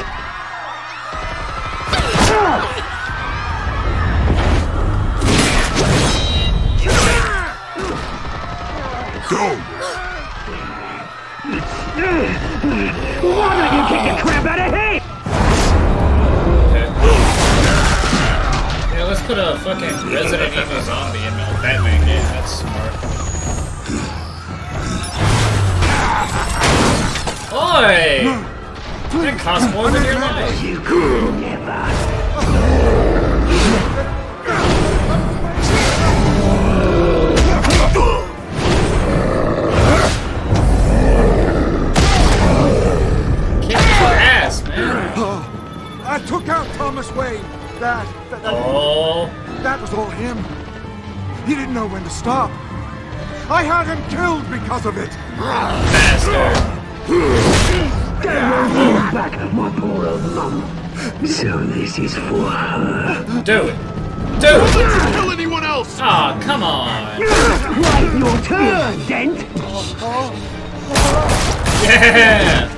Go! Why don't you kick the crap out of him? Yeah, let's put a fucking Resident Evil zombie in a Batman game. That's smart. Oi! That costs more than your life. You could never. I took out Thomas Wayne. That was all him. He didn't know when to stop. I had him killed because of it. Bastard. Get back, my poor old mum. So this is for her. Do it. Do it. Kill anyone else. Aw, oh, come on. Wait your turn, Dent. Yeah.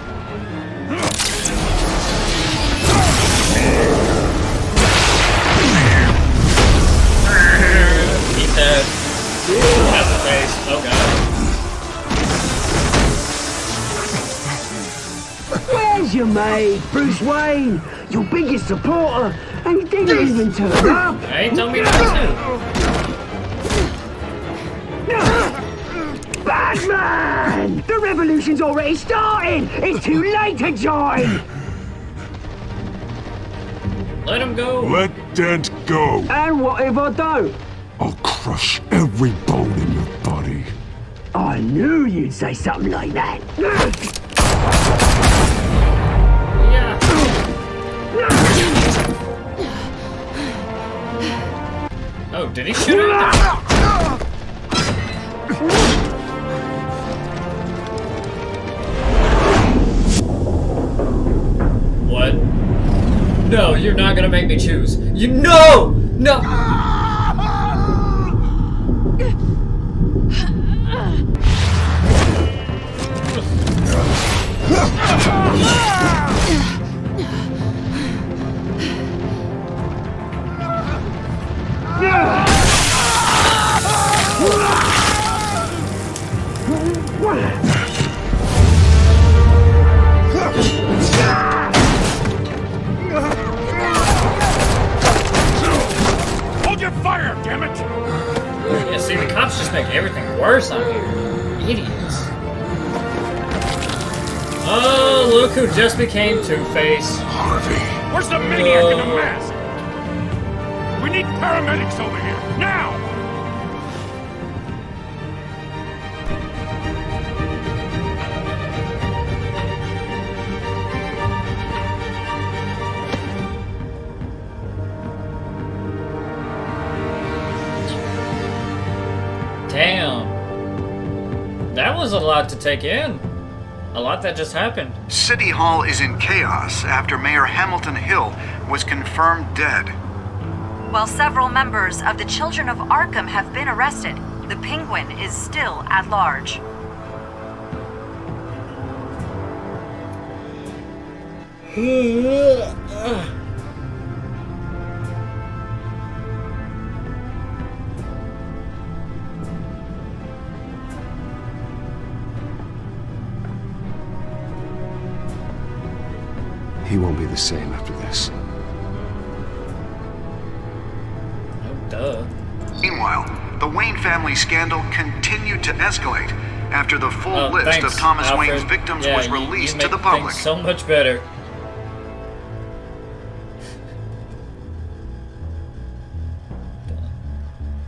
Eat that. That's the face. Oh god. Where's your mate, Bruce Wayne, your biggest supporter, and he didn't even turn up. I ain't telling me not to. Batman! The revolution's already started! It's too late to join! Let him go. Let Dent go. And what if I don't? I'll crush every bone in your body. I knew you'd say something like that. Oh, did he shoot him? What? No, you're not gonna make me choose. You know! No! Hold your fire, damn it! Yeah, see, the cops just make everything worse on here. Idiots. Oh, look who just became Two-Face. Harvey. Where's the maniac in the mask? We need paramedics over here, now! Damn. That was a lot to take in. A lot that just happened. City Hall is in chaos after Mayor Hamilton Hill was confirmed dead. While several members of the Children of Arkham have been arrested, the Penguin is still at large. He won't be the same after this. Duh. Meanwhile, the Wayne family scandal continued to escalate after the full list Thanks, of Thomas Alfred. Wayne's victims Yeah, was you released make to the public. things so much better.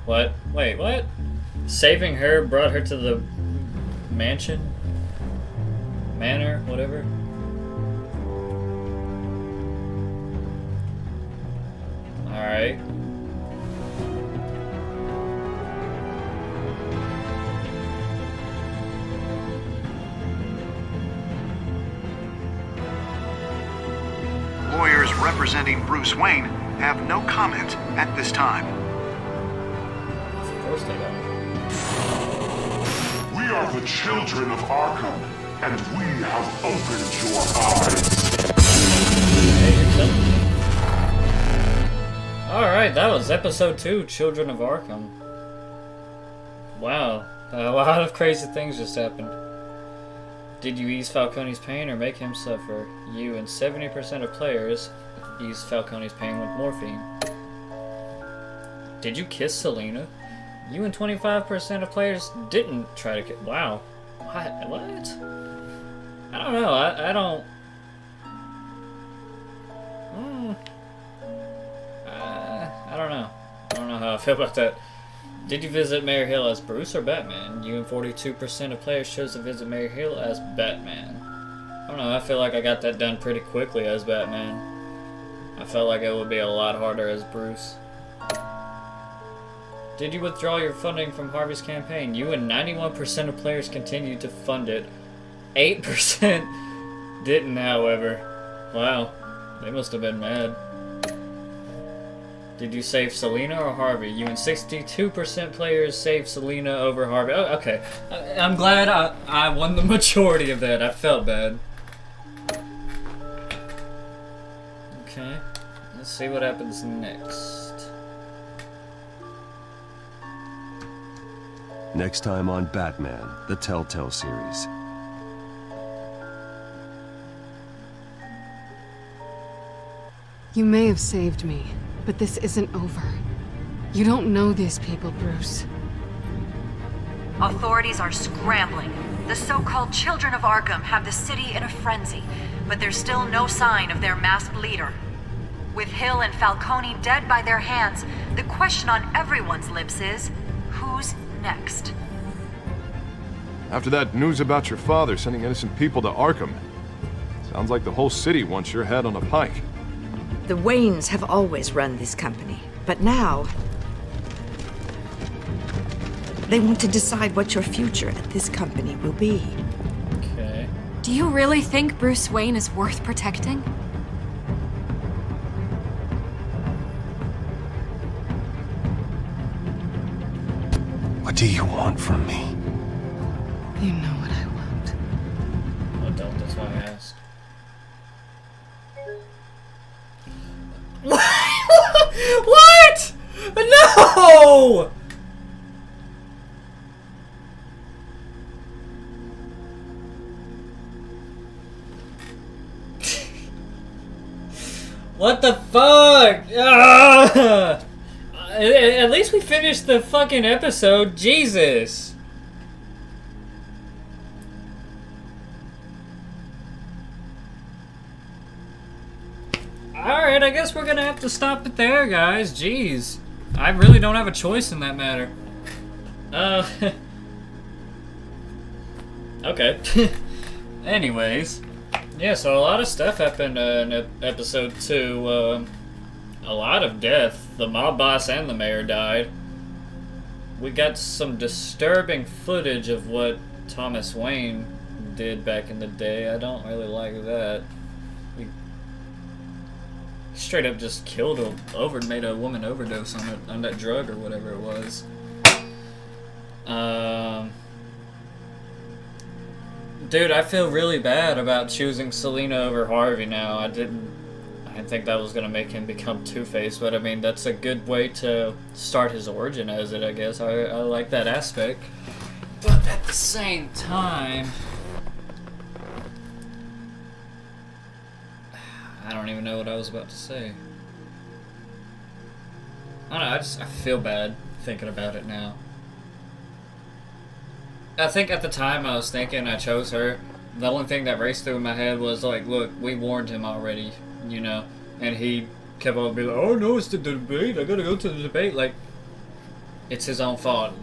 What? Wait, what? Saving her brought her to the mansion? Manor? Whatever? Alright. Lawyers representing Bruce Wayne have no comment at this time. Of course they don't. We are the children of Arkham, and we have opened your eyes. Alright, that was episode 2, Children of Arkham. Wow, a lot of crazy things just happened. Did you ease Falcone's pain or make him suffer? You and 70% of players eased Falcone's pain with morphine. Did you kiss Selena? You and 25% of players didn't try to kiss. Wow. What? I don't know. I don't. I don't know. I don't know how I feel about that. Did you visit Mayor Hill as Bruce or Batman? You and 42% of players chose to visit Mayor Hill as Batman. I don't know, I feel like I got that done pretty quickly as Batman. I felt like it would be a lot harder as Bruce. Did you withdraw your funding from Harvey's campaign? You and 91% of players continued to fund it. 8% didn't, however. Wow, they must have been mad. Did you save Selena or Harvey? You and 62% players saved Selena over Harvey. Oh, okay. I'm glad I won the majority of that. I felt bad. Okay. Let's see what happens next. Next time on Batman, the Telltale Series. You may have saved me, but this isn't over. You don't know these people, Bruce. Authorities are scrambling. The so-called Children of Arkham have the city in a frenzy, but there's still no sign of their masked leader. With Hill and Falcone dead by their hands, the question on everyone's lips is, who's next? After that news about your father sending innocent people to Arkham, sounds like the whole city wants your head on a pike. The Waynes have always run this company, but now they want to decide what your future at this company will be. Okay. Do you really think Bruce Wayne is worth protecting? What do you want from me? You know what I want. I don't, that's why I asked. What? No! What the fuck? At least we finished the fucking episode. Jesus. Alright, I guess we're gonna have to stop it there, guys. Jeez. I really don't have a choice in that matter. Okay. Anyways. Yeah, so a lot of stuff happened in episode 2. A lot of death. The mob boss and the mayor died. We got some disturbing footage of what Thomas Wayne did back in the day. I don't really like that. He straight up just killed made a woman overdose on that drug or whatever it was. Dude, I feel really bad about choosing Selina over Harvey now. I didn't think that was gonna make him become Two-Face, but I mean that's a good way to start his origin as it, I guess. I like that aspect. But at the same time, I don't even know what I was about to say. I don't know, I feel bad thinking about it now. I think at the time I was thinking I chose her. The only thing that raced through my head was like, look, we warned him already, you know? And he kept on being like, oh no, it's the debate, I gotta go to the debate. Like, it's his own fault.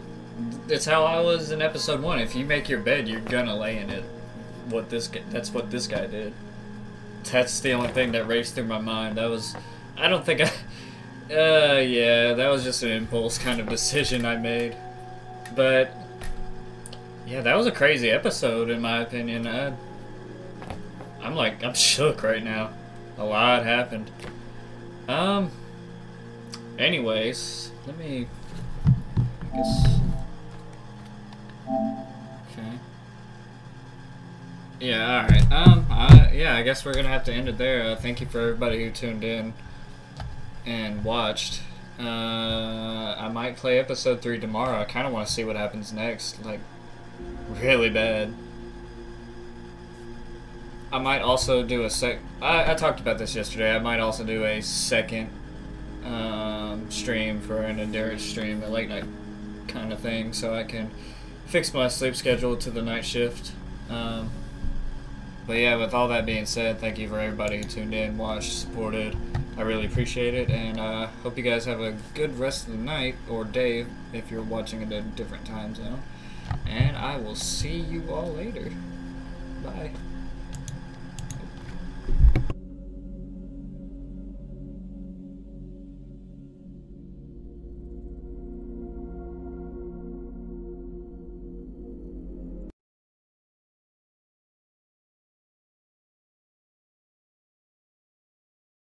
It's how I was in episode 1. If you make your bed, you're gonna lay in it. That's what this guy did. That's the only thing that raced through my mind. That was, I don't think yeah, that was just an impulse kind of decision I made. But yeah, that was a crazy episode in my opinion. I'm shook right now. A lot happened. Anyways, let me, I guess, okay. Yeah, alright. Yeah, I guess we're gonna have to end it there. Thank you for everybody who tuned in and watched. I might play episode 3 tomorrow. I kinda wanna see what happens next. Like, really bad. I might also do I talked about this yesterday. I might also do a second stream for an endurance stream, a late night kind of thing, so I can fix my sleep schedule to the night shift. But yeah, with all that being said, thank you for everybody who tuned in, watched, supported. I really appreciate it, and hope you guys have a good rest of the night or day if you're watching at a different time zone. And I will see you all later. Bye.